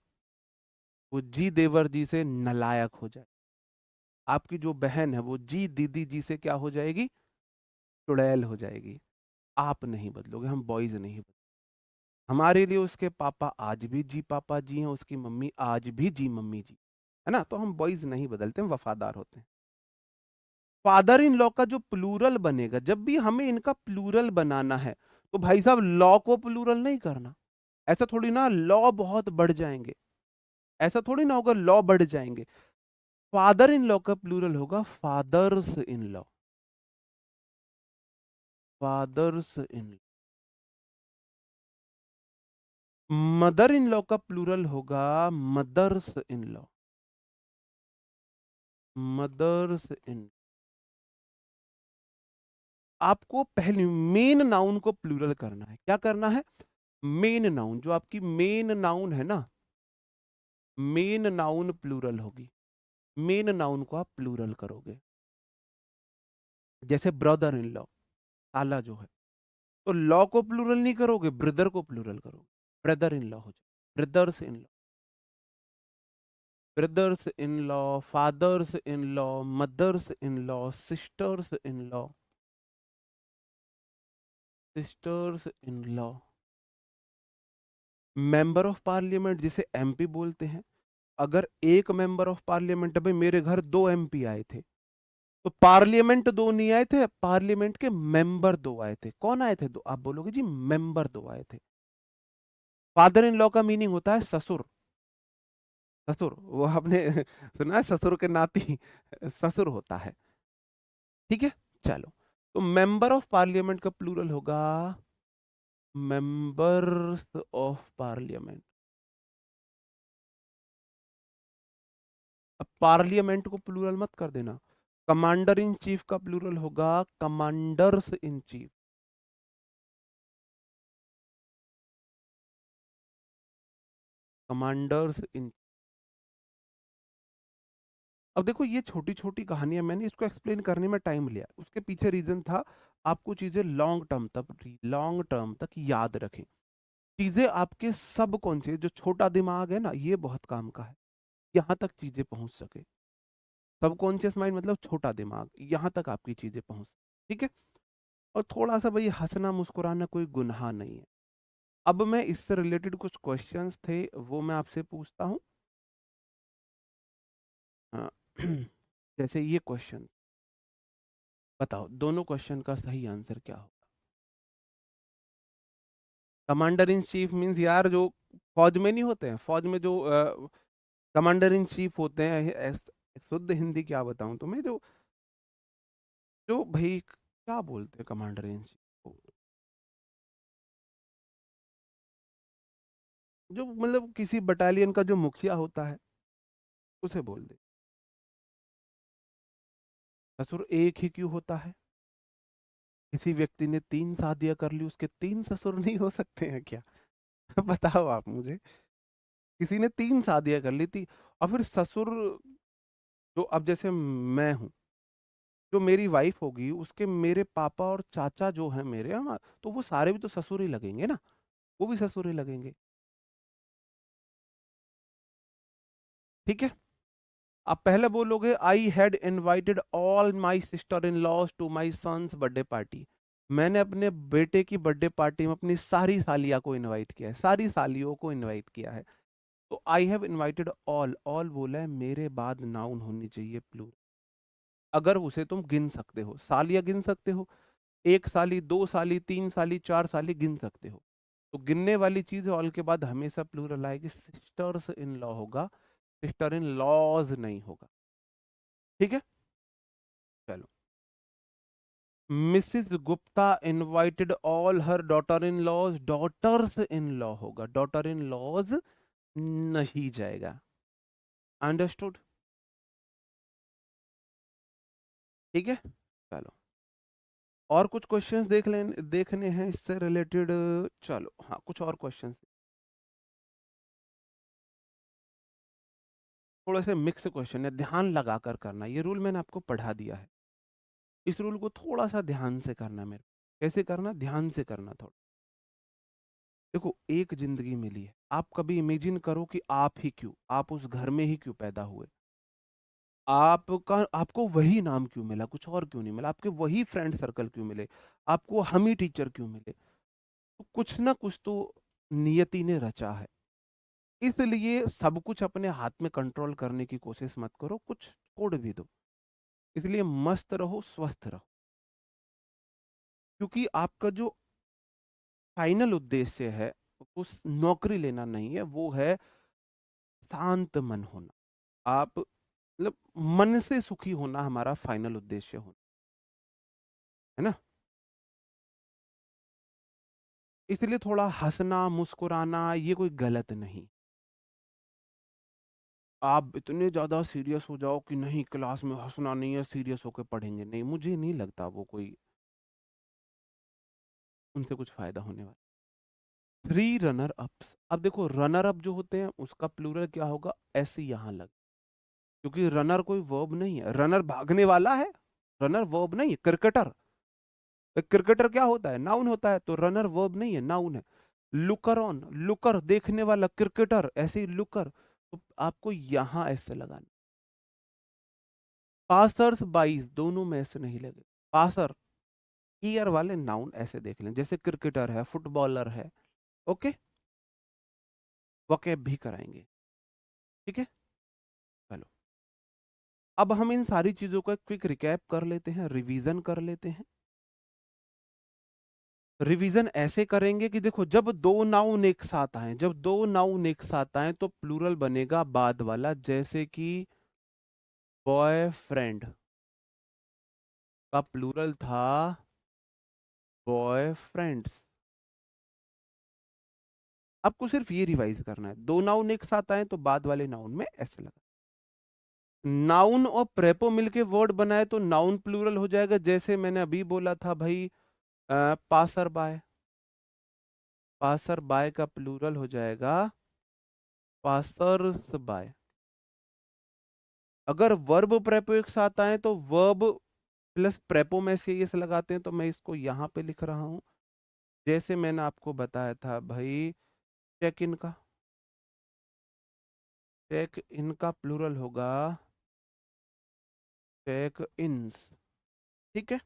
वो जी देवर जी से नलायक हो जाए। आपकी जो बहन है वो जी दीदी जी से क्या हो जाएगी? चुड़ैल हो जाएगी। आप नहीं बदलोगे, हम बॉयज नहीं बदलोगे। हमारे लिए उसके पापा आज भी जी पापा जी हैं, उसकी मम्मी आज भी जी मम्मी जी, है ना? तो हम बॉयज नहीं बदलते, हम वफादार होते हैं। फादर इन लॉ का जो प्लूरल बनेगा, जब भी हमें इनका प्लूरल बनाना है, तो भाई साहब लॉ को प्लूरल नहीं करना। ऐसा थोड़ी ना लॉ बहुत बढ़ जाएंगे, ऐसा थोड़ी ना होगा लॉ बढ़ जाएंगे। फादर इन लॉ का प्लूरल होगा fathers in law, fathers in. Mother in law का प्लूरल होगा mothers in law, mothers in. आपको पहले मेन नाउन को प्लूरल करना है। क्या करना है? मेन नाउन, जो आपकी मेन नाउन है ना, मेन नाउन प्लूरल होगी। मेन नाउन को आप प्लूरल करोगे। जैसे ब्रदर इन लॉ, साला जो है, तो लॉ को प्लूरल नहीं करोगे, ब्रदर को प्लूरल करोगे। ब्रदर इन लॉ हो जाए, brothers in law, brothers in law, fathers in law, mothers in law, sisters in law, sisters in law. Member of parliament जिसे एमपी बोलते हैं। अगर एक मेंबर ऑफ पार्लियामेंट, भाई मेरे घर दो एमपी आए थे, तो पार्लियामेंट दो नहीं आए थे, पार्लियामेंट के मेंबर दो आए थे। कौन आए थे दो? आप बोलोगे जी मेंबर दो आए थे। फादर इन लॉ का मीनिंग होता है ससुर। ससुर, वो आपने सुना है ससुर के नाती ससुर होता है। ठीक है, चलो। तो मेंबर ऑफ पार्लियामेंट का प्लूरल होगा मेंबर्स ऑफ पार्लियामेंट। अब पार्लियामेंट को प्लूरल मत कर देना। कमांडर इन चीफ का प्लूरल होगा कमांडर्स इन चीफ। कमांडर्स इन। अब देखो ये छोटी छोटी कहानियां, मैंने इसको एक्सप्लेन करने में टाइम लिया, उसके पीछे रीजन था आपको चीजें लॉन्ग टर्म तक याद रखें। चीजें आपके सब कॉन्शियस, जो छोटा दिमाग है ना, ये बहुत काम का है, यहाँ तक चीजें पहुंच सके। सबकॉन्शियस माइंड मतलब छोटा दिमाग, यहाँ तक आपकी चीजें पहुंच। ठीक है। और थोड़ा सा भाई हंसना मुस्कुराना कोई गुनाह नहीं है। अब मैं इससे रिलेटेड कुछ क्वेश्चंस थे वो मैं आपसे पूछता हूँ। अ, जैसे ये क्वेश्चन, बताओ दोनों क्वेश्चन का सही आंसर क्या हो। कमांडर इन चीफ मीन्स यार जो फौज में नहीं होते हैं, फौज में जो कमांडर इन चीफ होते हैं, शुद्ध हिंदी क्या बताऊं तुम्हें, जो जो भाई क्या बोलते हैं कमांडर इन चीफ को, जो मतलब किसी बटालियन का जो मुखिया होता है उसे बोल दे। ससुर एक ही क्यों होता है? किसी व्यक्ति ने 3 शादियां कर ली, उसके 3 ससुर नहीं हो सकते हैं क्या? बताओ आप मुझे। किसी ने 3 शादियां कर ली थी, और फिर ससुर, जो अब जैसे मैं हूँ, जो मेरी वाइफ होगी उसके मेरे पापा और चाचा जो हैं मेरे, हम तो वो सारे भी तो ससुर ही लगेंगे ना, वो भी ससुर ही लगेंगे। ठीक है। आप पहले बोलोगे I had invited all my sister in laws to my son's birthday party. मैंने अपने बेटे की बर्थडे पार्टी में अपनी सारी सालिया को इनवाइट किया है, सारी सालियों को इनवाइट किया है। तो I have invited all, all बोला है, मेरे बाद नाउन होनी चाहिए प्लूरल। अगर उसे तुम गिन सकते हो, सालियां गिन सकते हो, 1 साली, 2 साली, 3 साली, 4 साली गिन सकते हो, तो गिनने वाली चीज ऑल के बाद हमेशा प्लूरल आएगी, सिस्टर्स इन लॉ होगा, सिस्टर इन लॉज नहीं होगा। ठीक है। चलो, Mrs Gupta invited all her daughter in laws, daughters in law होगा, डॉटर इन लॉज नहीं जाएगा। अंडरस्टूड? ठीक है। चलो, और कुछ क्वेश्चंस देखने हैं इससे रिलेटेड। चलो हाँ, कुछ और क्वेश्चंस, थोड़े से मिक्स क्वेश्चन है, ध्यान लगा कर करना। ये रूल मैंने आपको पढ़ा दिया है, इस रूल को थोड़ा सा ध्यान से करना है मेरे। कैसे करना? ध्यान से करना थोड़ा। देखो, एक जिंदगी मिली है, आप कभी इमेजिन करो कि आप ही क्यों, आप उस घर में ही क्यों पैदा हुए, आपका आपको वही नाम क्यों मिला, कुछ और क्यों नहीं मिला, आपके वही फ्रेंड सर्कल क्यों मिले, आपको हम ही टीचर क्यों मिले? तो कुछ ना कुछ तो नियति ने रचा है। इसलिए सब कुछ अपने हाथ में कंट्रोल करने की कोशिश मत करो, कुछ छोड़ भी दो। इसलिए मस्त रहो, स्वस्थ रहो, क्योंकि आपका जो फाइनल उद्देश्य है उस नौकरी लेना नहीं है, वो है शांत मन होना। आप मतलब मन से सुखी होना हमारा फाइनल उद्देश्य होना है ना। इसलिए थोड़ा हंसना मुस्कुराना ये कोई गलत नहीं। आप इतने ज्यादा सीरियस हो जाओ कि नहीं क्लास में हंसना नहीं है, सीरियस होकर पढ़ेंगे नहीं, मुझे नहीं लगता वो कोई, उनसे कुछ फायदा होने वाला। 3 रनर अप्स, अब देखो रनर अप जो होते हैं उसका प्लूरल क्या होगा, ऐसे यहाँ लग, क्योंकि रनर कोई वर्ब नहीं है, रनर भागने वाला है, रनर वर्ब नहीं है। क्रिकेटर, क्रिकेटर क्या होता है, नाउन होता है, तो रनर वर्ब नहीं है, नाउन है। लुकर ऑन, लुकर देखने वाला, क्रिकेटर ऐसे ही लुकर, तो आपको यहां ऐसे लगाना। पासर्स बाइज दोनों में ऐसे नहीं लगे, पासर ईयर वाले नाउन ऐसे देख लें, जैसे क्रिकेटर है, फुटबॉलर है। ओके, वोकैब भी कराएंगे। ठीक है। चलो, अब हम इन सारी चीजों का क्विक रिकैप कर लेते हैं, रिवीजन कर लेते हैं। रिवीजन ऐसे करेंगे कि देखो, जब दो नाउन एक साथ आए, जब दो नाउन एक साथ आए तो प्लूरल बनेगा बाद वाला, जैसे कि बॉयफ्रेंड का प्लूरल था बॉयफ्रेंड्स। आपको सिर्फ ये रिवाइज करना है, दो नाउन एक साथ आए तो बाद वाले नाउन में ऐसे लगा। नाउन और प्रेपो मिलके वर्ड बनाए तो नाउन प्लूरल हो जाएगा, जैसे मैंने अभी बोला था भाई, पासर बाय, पासर बाय का प्लूरल हो जाएगा पासर्स बाय। अगर वर्ब प्रेपो एक साथ आए तो वर्ब प्लस प्रेपो में से ये से लगाते हैं, तो मैं इसको यहाँ पे लिख रहा हूँ, जैसे मैंने आपको बताया था भाई, चेक इन का, चेक इन का प्लूरल होगा चेक इन्स। ठीक है।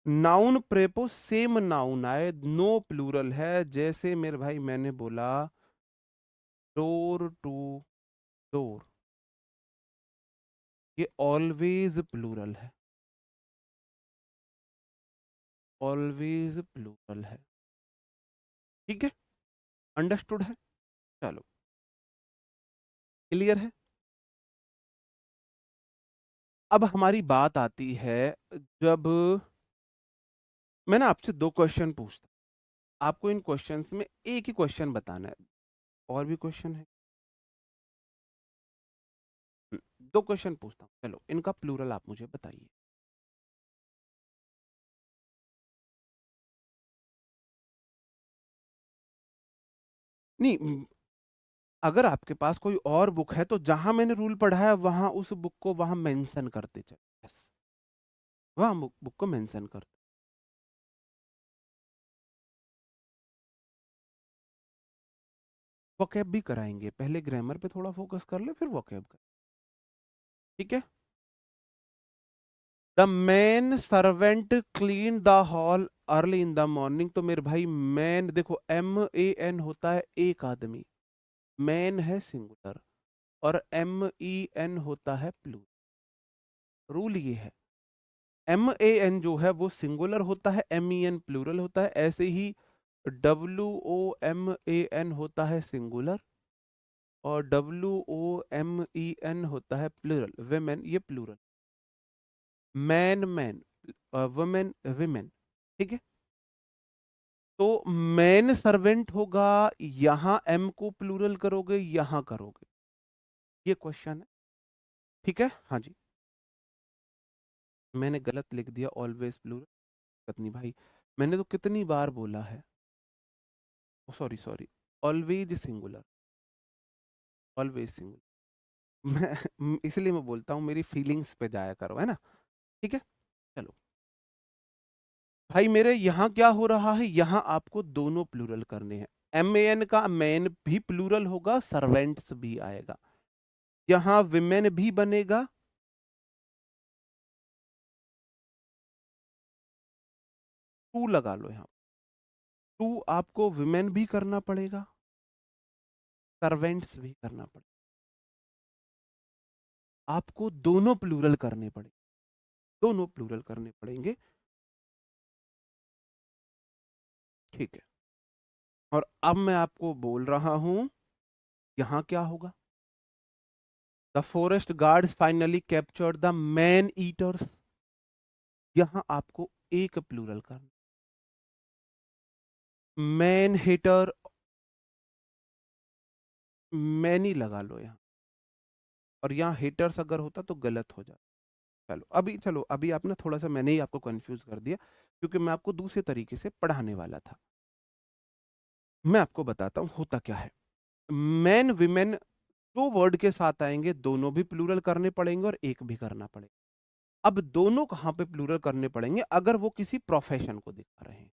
नाउन प्रेपो सेम नाउन आए, नो प्लूरल है। जैसे मेरे भाई मैंने बोला डोर टू डोर, ये ऑलवेज प्लूरल है, ऑलवेज प्लूरल है। ठीक है, अंडरस्टूड है। चलो, क्लियर है। अब हमारी बात आती है, जब मैं ना आपसे दो क्वेश्चन पूछता, आपको इन क्वेश्चंस में एक ही क्वेश्चन बताना है। और भी क्वेश्चन है? दो क्वेश्चन पूछता हूँ, चलो इनका प्लूरल आप मुझे बताइए। नहीं, अगर आपके पास कोई और बुक है तो जहां मैंने रूल पढ़ा है वहां उस बुक को वहां मेंशन करते चले, बस वहां बुक को मेंशन कर। वोकैब भी कराएंगे, पहले ग्रामर पे थोड़ा फोकस कर ले, फिर वोकैब कर। ठीक है। The man servant clean the hall early in the morning. तो मेरे भाई मैन देखो, MAN होता है एक आदमी, मैन है सिंगुलर, और MEN होता है प्लूरल। रूल ये है, MAN जो है वो सिंगुलर होता है, MEN प्लूरल होता है। ऐसे ही WOMAN होता है सिंगुलर, और WOMEN होता है प्लूरल, वेमेन ये plural. Man man, woman women. ठीक है। तो मैन सर्वेंट होगा, यहां M को प्लूरल करोगे, यहां करोगे, ये क्वेश्चन है। ठीक है, हाँ जी। मैंने गलत लिख दिया, ऑलवेज प्लूरल। पत्नी भाई, मैंने तो कितनी बार बोला है, sorry sorry, always singular, always singular. मैं इसलिए मैं बोलता हूँ, मेरी फीलिंग्स पे जाया करो, है ना। ठीक है। चलो भाई, मेरे यहाँ क्या हो रहा है, यहाँ आपको दोनों प्लूरल करने हैं। MAN का मैन भी प्लूरल होगा, सर्वेंट्स भी आएगा, यहाँ विमेन भी बनेगा। टू लगा लो यहाँ, टू आपको विमेन भी करना पड़ेगा, सर्वेंट्स भी करना पड़ेगा, आपको दोनों प्लूरल करने पड़ेंगे, दोनों प्लूरल करने पड़ेंगे। ठीक है। और अब मैं आपको बोल रहा हूं, यहां क्या होगा। The forest guards finally captured the man eaters, यहां आपको एक प्लूरल करना, मैन हेटर, मैनी लगा लो यहाँ, और यहाँ हेटर्स अगर होता तो गलत हो जाता। चलो अभी आप ना थोड़ा सा, मैंने ही आपको कंफ्यूज कर दिया, क्योंकि मैं आपको दूसरे तरीके से पढ़ाने वाला था। मैं आपको बताता हूँ होता क्या है। मैन विमेन दो वर्ड के साथ आएंगे, दोनों भी प्लूरल करने पड़ेंगे और एक भी करना पड़ेगा। अब दोनों कहां पे प्लूरल करने पड़ेंगे, अगर वो किसी प्रोफेशन को दिखा रहे हैं।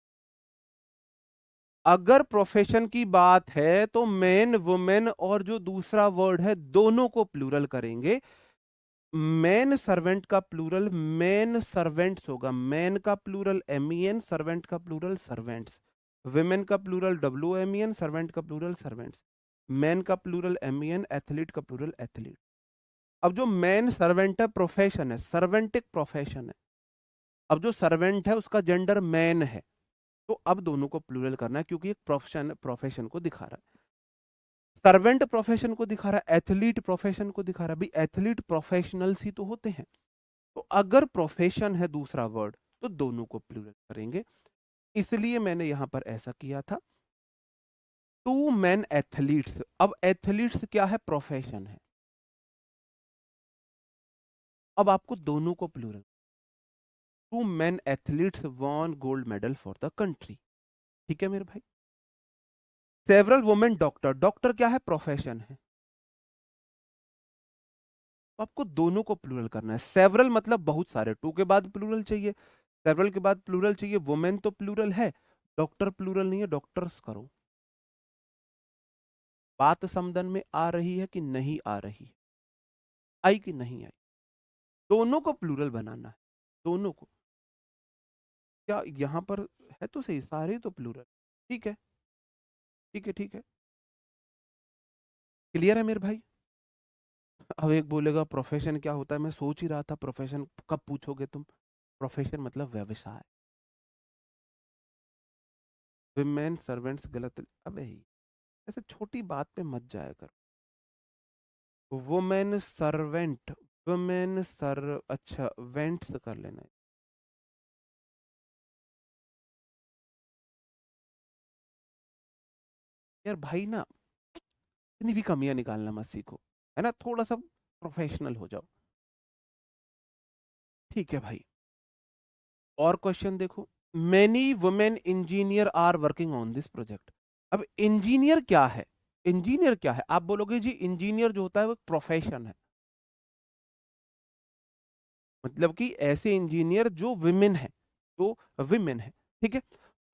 अगर प्रोफेशन की बात है तो मैन वुमेन और जो दूसरा वर्ड है दोनों को प्लूरल करेंगे। मैन सर्वेंट का प्लूरल मैन सर्वेंट्स होगा, मैन का प्लूरल MEN, सर्वेंट का प्लूरल सर्वेंट्स। विमेन का प्लूरल WOMEN, सर्वेंट का प्लूरल सर्वेंट्स। मैन का प्लूरल MEN, एथलीट का प्लूरल एथलीट। अब जो मैन सर्वेंट है, प्रोफेशन है, सर्वेंटिक प्रोफेशन है। अब जो सर्वेंट है उसका जेंडर मैन है, तो अब दोनों को प्लूरल करना है, क्योंकि एक प्रोफेशन प्रोफेशन को दिखा रहा है। सर्वेंट प्रोफेशन को दिखा रहा है, एथलीट प्रोफेशन को दिखा रहा है, भाई एथलीट प्रोफेशनल्स ही तो होते हैं। तो अगर प्रोफेशन है दूसरा वर्ड, तो दोनों को प्लूरल करेंगे, इसलिए मैंने यहां पर ऐसा किया था। टू मैन एथलीट्स, अब एथलीट्स क्या है, प्रोफेशन है। अब आपको दोनों को plural, two man athletes won gold medal for the country. ठीक है मेरे भाई। सेवरल वुमेन डॉक्टर, डॉक्टर क्या है, प्रोफेशन है। तो आपको दोनों को प्लूरल करना है। सेवरल मतलब बहुत सारे, टू के बाद प्लूरल चाहिए, सेवरल के बाद प्लूरल चाहिए। वुमेन तो प्लूरल है, डॉक्टर प्लूरल नहीं है, डॉक्टर्स करो। बात समझ में आ रही है कि नहीं आ रही है, आई कि नहीं आई। दोनों को प्लूरल बनाना है, दोनों को। क्या यहाँ पर है तो सही, सारे तो प्लूरल। ठीक है, ठीक है, ठीक है। क्लियर है मेरे भाई? अब एक बोलेगा प्रोफेशन क्या होता है, मैं सोच ही रहा था प्रोफेशन कब पूछोगे तुम। प्रोफेशन मतलब व्यवसाय। विमेन सर्वेंट्स गलत। अबे ऐसे छोटी बात पे मत जाया कर। वुमेन सर्वेंट, वुमेन सर, अच्छा वेंट्स कर लेना है। यार भाई ना, इतनी भी कमियां निकालना मत सीखो, है ना, थोड़ा सा प्रोफेशनल हो जाओ। ठीक है भाई। और क्वेश्चन देखो। Many women engineer are working on this project. अब इंजीनियर क्या है? इंजीनियर क्या है? आप बोलोगे जी इंजीनियर जो होता है वो प्रोफेशन है, मतलब कि ऐसे इंजीनियर जो विमेन है, तो विमेन है। ठीक है।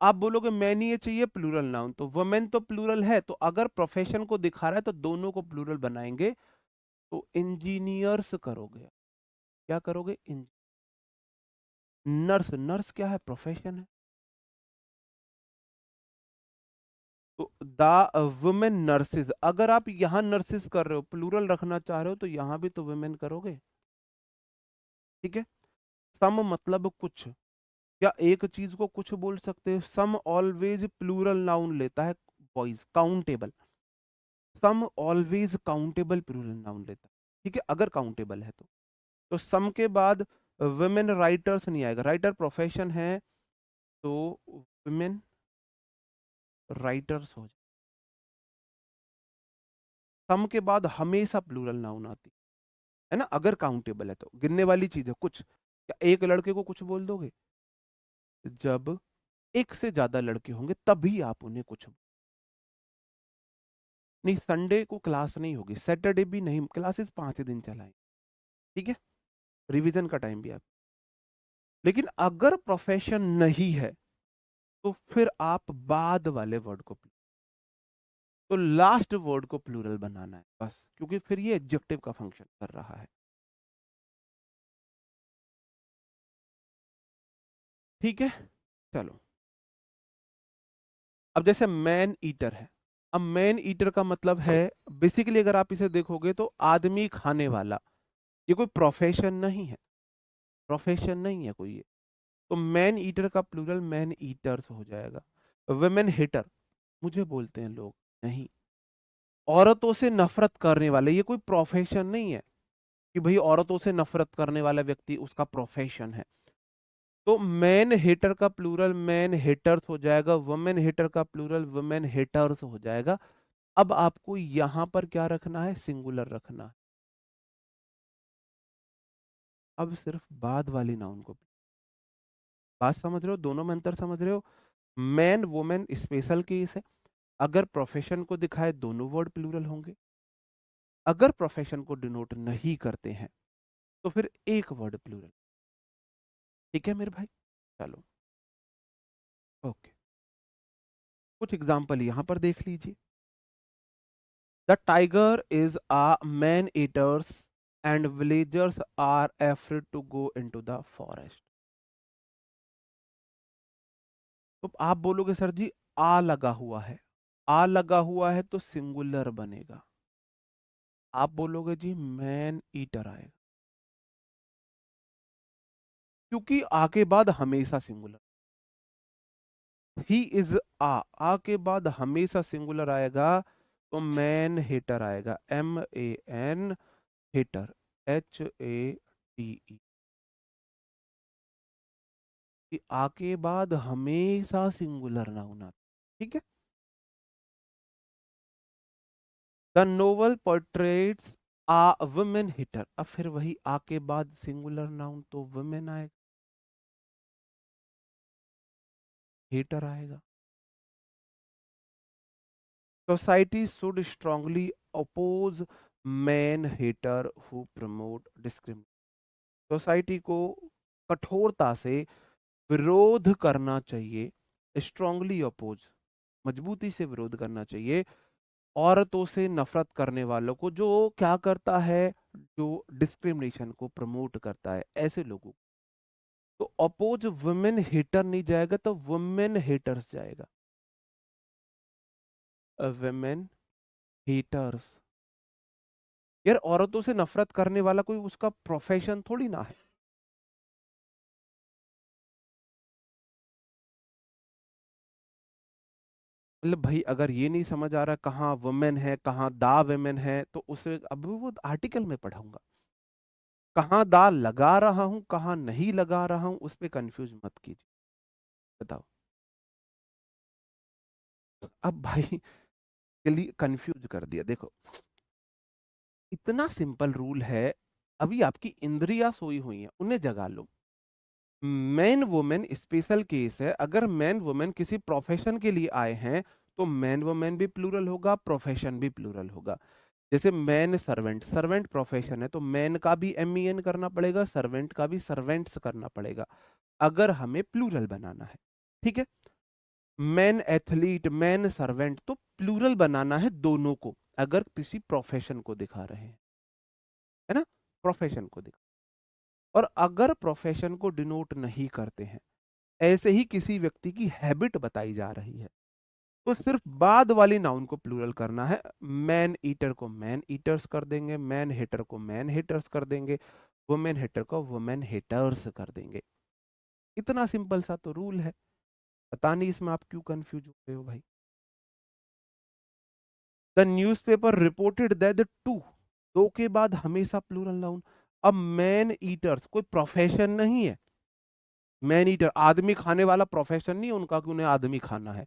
आप बोलोगे मैंने ये चाहिए प्लूरल नाउन, तो वुमेन तो प्लूरल है, तो अगर प्रोफेशन को दिखा रहा है तो दोनों को प्लूरल बनाएंगे, तो इंजीनियर्स करोगे। क्या करोगे? नर्स, नर्स क्या है? प्रोफेशन है। तो द वुमेन नर्सेज, अगर आप यहां नर्सेज कर रहे हो, प्लूरल रखना चाह रहे हो, तो यहां भी तो वुमेन करोगे। ठीक है। सम मतलब कुछ, क्या एक चीज को कुछ बोल सकते हो? सम ऑलवेज प्लूरल नाउन लेता है, बॉयज काउंटेबल। सम ऑलवेज काउंटेबल प्लूरल नाउन लेता है। ठीक है, अगर काउंटेबल है तो सम के बाद वुमेन राइटर्स नहीं आएगा, राइटर प्रोफेशन है, तो वुमेन राइटर्स हो जाए। सम के बाद हमेशा प्लूरल नाउन आती है ना, अगर काउंटेबल है तो। गिनने वाली चीज है कुछ, क्या एक लड़के को कुछ बोल दोगे? जब एक से ज्यादा लड़के होंगे तभी आप उन्हें कुछ। नहीं, संडे को क्लास नहीं होगी, सैटरडे भी नहीं, क्लासेस 5 दिन चलाएं। ठीक है, रिवीजन का टाइम भी आप। लेकिन अगर प्रोफेशन नहीं है, तो फिर आप बाद वाले वर्ड को, तो लास्ट वर्ड को प्लूरल बनाना है बस, क्योंकि फिर ये एडजेक्टिव का फंक्शन कर रहा है। ठीक है, चलो। अब जैसे मैन ईटर है। अब मैन ईटर का मतलब है, बेसिकली अगर आप इसे देखोगे तो आदमी खाने वाला। ये कोई प्रोफेशन नहीं है, प्रोफेशन नहीं है कोई ये। तो मैन ईटर का प्लूरल मैन ईटर्स हो जाएगा। वुमेन हेटर, मुझे बोलते हैं लोग, नहीं। औरतों से नफरत करने वाले, ये कोई प्रोफेशन नहीं है कि भाई औरतों से नफरत करने वाला व्यक्ति उसका प्रोफेशन है। तो मैन हेटर का प्लूरल मैन हेटर्स हो जाएगा, वुमेन हेटर का प्लूरल वुमेन हेटर्स हो जाएगा। अब आपको यहां पर क्या रखना है? सिंगुलर रखना है। अब सिर्फ बाद वाली नाउन को, बात समझ रहे हो? दोनों में अंतर समझ रहे हो? मैन वुमेन स्पेशल केस है, अगर प्रोफेशन को दिखाए दोनों वर्ड प्लूरल होंगे। अगर प्रोफेशन को डिनोट नहीं करते हैं तो फिर एक वर्ड प्लूरल। ठीक है मेरे भाई, चलो। ओके, कुछ एग्जांपल यहां पर देख लीजिए। The tiger is a man eaters and villagers are afraid to go into the forest. तो आप बोलोगे सर जी आ लगा हुआ है, आ लगा हुआ है तो सिंगुलर बनेगा। आप बोलोगे जी मैन ईटर आएगा, क्योंकि आ के बाद हमेशा सिंगुलर। ही इज आ के बाद हमेशा सिंगुलर आएगा, तो मैन हेटर आएगा, MAN हेटर, HATE। कि आ के बाद हमेशा सिंगुलर नाउन आता। ठीक है। The novel portraits a woman hater, अब फिर वही आ के बाद सिंगुलर नाउन तो वुमेन आएगा, हेटर आएगा। Society should strongly oppose man hater who promote discrimination. Society को कठोरता से विरोध करना चाहिए, स्ट्रांगली अपोज, मजबूती से विरोध करना चाहिए औरतों से नफरत करने वालों को, जो क्या करता है, जो डिस्क्रिमिनेशन को प्रमोट करता है, ऐसे लोगों को। तो अपोज वुमेन हेटर नहीं जाएगा, तो वुमेन हेटर्स जाएगा। Women haters. यार औरतों से नफरत करने वाला कोई उसका प्रोफेशन थोड़ी ना है। मतलब भाई अगर ये नहीं समझ आ रहा कहाँ वुमेन है कहाँ दा वुमेन है, तो उसे अब वो आर्टिकल में पढ़ाऊंगा। कहाँ दा लगा रहा हूं कहाँ नहीं लगा रहा हूं, उस पे कंफ्यूज मत कीजिए। बताओ। अब भाई के लिए कंफ्यूज कर दिया। देखो इतना सिंपल रूल है। अभी आपकी इंद्रियां सोई हुई हैं, उन्हें जगा लो। मैन वुमेन स्पेशल केस है। अगर मैन वुमेन किसी प्रोफेशन के लिए आए हैं, तो मैन वुमेन भी प्लूरल होगा, प्रोफेशन भी प्लूरल होगा। जैसे मैन सर्वेंट, सर्वेंट प्रोफेशन है, तो मैन का भी MEN करना पड़ेगा, सर्वेंट का भी सर्वेंट्स करना पड़ेगा, अगर हमें प्लूरल बनाना है। ठीक है। मैन एथलीट, मैन सर्वेंट, तो प्लूरल बनाना है दोनों को, अगर किसी प्रोफेशन को दिखा रहे हैं, है ना, प्रोफेशन को दिखा। और अगर प्रोफेशन को डिनोट नहीं करते हैं, ऐसे ही किसी व्यक्ति की हैबिट बताई जा रही है, तो सिर्फ बाद वाली नाउन को प्लूरल करना है। मैन ईटर को मैन ईटर्स कर देंगे, मैन हेटर को मैन हेटर्स कर देंगे, वुमेन हेटर को वुमेन हेटर्स कर देंगे। इतना सिंपल सा तो रूल है। पता नहीं इसमें आप क्यों कंफ्यूज हो रहे हो भाई। The newspaper reported that the two, दो के बाद हमेशा प्लूरल नाउन। अब मैन ईटर्स कोई प्रोफेशन नहीं है। मैन ईटर आदमी खाने वाला प्रोफेशन नहीं है उनका कि उन्हें आदमी खाना है,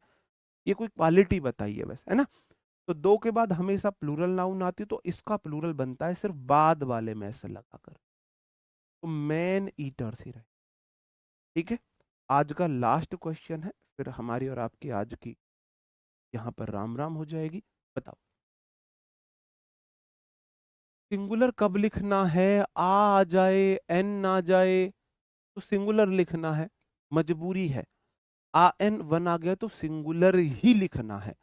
ये कोई क्वालिटी बताइए बस, है ना। तो दो के बाद हमेशा प्लूरल नाउन आती, तो इसका प्लूरल बनता है सिर्फ बाद वाले में से लगाकर, तो मैन ईटर्स ही रहे। ठीक है। आज का लास्ट क्वेश्चन है, फिर हमारी और आपकी आज की यहाँ पर राम राम हो जाएगी। बताओ सिंगुलर कब लिखना है? आ जाए, एन ना जाए, तो सिंगुलर लिखना है, मजबूरी है। एन वन आ गया तो सिंगुलर ही लिखना है।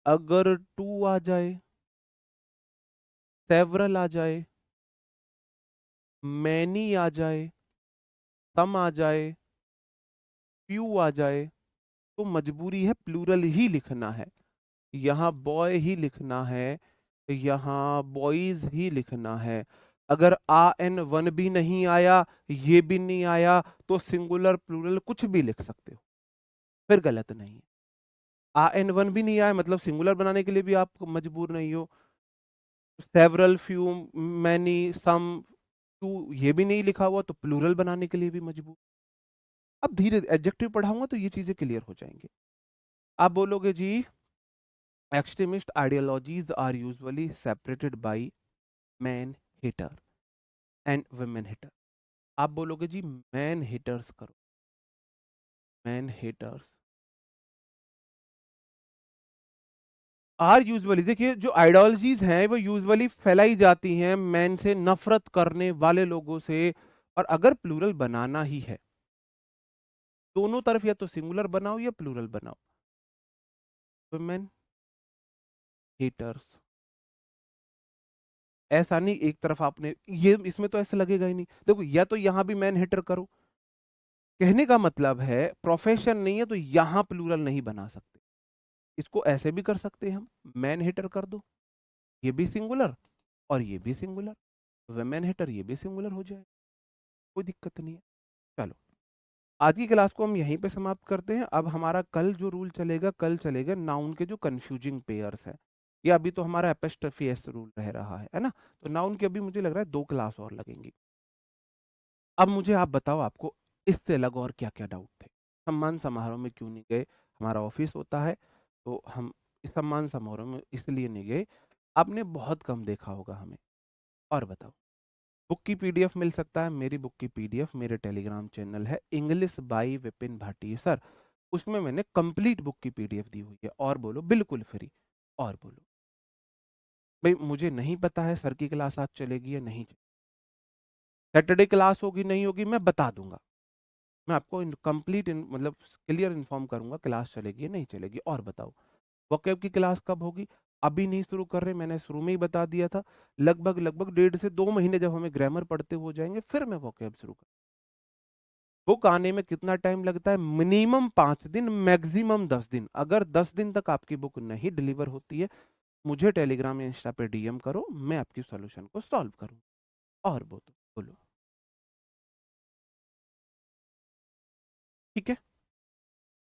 अगर टू आ जाए, सेवरल आ जाए, मैनी आ जाए, सम आ जाए, फ्यू आ जाए, तो मजबूरी है प्लूरल ही लिखना है। यहाँ बॉय ही लिखना है, यहाँ बॉयज ही लिखना है। अगर एन वन भी नहीं आया, ये भी नहीं आया, तो सिंगुलर प्लूरल कुछ भी लिख सकते हो, फिर गलत नहीं है। एन वन भी नहीं आया मतलब सिंगुलर बनाने के लिए भी आप मजबूर नहीं हो। Several, few, many, some, two, ये भी नहीं लिखा हुआ तो प्लूरल बनाने के लिए भी मजबूर। अब धीरे एडजेक्टिव पढ़ाऊंगा तो ये चीजें क्लियर हो जाएंगी। आप बोलोगे जी extremist ideologies are usually separated by man hater and women hater. आप बोलोगे जी मैन हेटर्स करो, मैन हेटर्स आर यूजुअली। देखिए जो आइडियोलॉजीज हैं वो यूजुअली फैलाई जाती हैं मैन से नफरत करने वाले लोगों से। और अगर प्लूरल बनाना ही है, दोनों तरफ या तो सिंगुलर बनाओ या प्लूरल बनाओ। वुमेन हेटर्स, ऐसा नहीं एक तरफ आपने ये, इसमें तो ऐसा लगेगा ही नहीं। देखो या तो यहां भी मैन हेटर करो, कहने का मतलब है प्रोफेशन नहीं है तो यहां प्लूरल नहीं बना सकते। इसको ऐसे भी कर सकते हैं हम, मैन हेटर कर दो, ये भी सिंगुलर और ये भी सिंगुलर, वुमेन हेटर ये भी सिंगुलर हो जाए, कोई दिक्कत नहीं है। चलो आज की क्लास को हम यहीं पे समाप्त करते हैं। अब हमारा कल जो रूल चलेगा, कल चलेगा नाउन के जो कंफ्यूजिंग पेयर्स है। ये अभी तो हमारा एपिस्ट्रोफी एस रूल रह रहा है ना। तो नाउन के अभी मुझे लग रहा है 2 क्लास और लगेंगी। अब मुझे आप बताओ आपको इससे अलग और क्या क्या डाउट थे। सम्मान समारोह में क्यों नहीं गए? हमारा ऑफिस होता है तो हम इस सम्मान समारोह में इसलिए नहीं गए, आपने बहुत कम देखा होगा हमें। और बताओ बुक की PDF मिल सकता है? मेरी बुक की PDF मेरे टेलीग्राम चैनल है English by Vipin Bhati sir, उसमें मैंने कंप्लीट बुक की PDF दी हुई है। और बोलो बिल्कुल फ्री। और बोलो भाई मुझे नहीं पता है सर की क्लास आज चलेगी या नहीं, सैटरडे क्लास होगी नहीं होगी मैं बता दूंगा, मैं आपको कंप्लीट मतलब क्लियर इन्फॉर्म करूंगा क्लास चलेगी या नहीं चलेगी। और बताओ वोकैब की क्लास कब होगी? अभी नहीं शुरू कर रहे, मैंने शुरू में ही बता दिया था। लगभग लगभग 1.5 से 2 महीने जब हमें ग्रामर पढ़ते हो जाएंगे फिर मैं वोकैब शुरू बुक आने में कितना टाइम लगता है? मिनिमम 5 दिन, मैक्सिमम 10 दिन। अगर 10 दिन तक आपकी बुक नहीं डिलीवर होती है, मुझे टेलीग्राम या इंस्टा पे डीएम करो, मैं आपकी सॉल्यूशन को सॉल्व करूँ। और बोलो। ठीक है,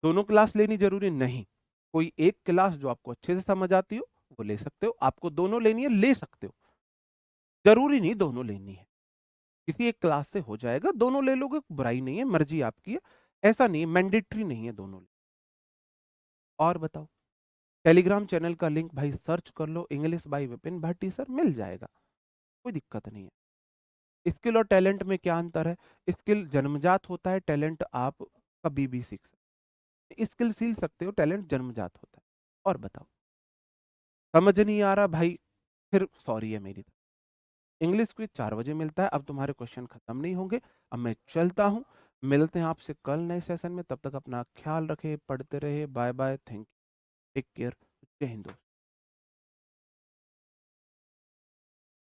दोनों क्लास लेनी जरूरी नहीं। कोई एक क्लास जो आपको अच्छे से समझ आती हो वो ले सकते हो, आपको दोनों लेनी है ले सकते हो, जरूरी नहीं दोनों लेनी है। किसी एक क्लास से हो जाएगा, दोनों ले लोगे बुराई नहीं है, मर्जी आपकी है। ऐसा नहीं है, मैंडेटरी नहीं है दोनों। और बताओ, टेलीग्राम चैनल का लिंक भाई सर्च कर लो, English by Vipin Bhati sir, मिल जाएगा, कोई दिक्कत नहीं है। स्किल और टैलेंट में क्या अंतर है? स्किल जन्मजात होता है, टैलेंट आप कभी भी सीख सकते हैं। स्किल सीख सकते हो, टैलेंट जन्मजात होता है। और बताओ, समझ नहीं आ रहा भाई, फिर सॉरी है मेरी तरफ। इंग्लिश क्विज 4 बजे मिलता है, अब तुम्हारे क्वेश्चन खत्म नहीं होंगे। अब मैं चलता हूँ, मिलते हैं आपसे कल नए सेशन में। तब तक अपना ख्याल रखे, पढ़ते रहे। Bye bye, thank you, take care, जय हिंद दोस्तों।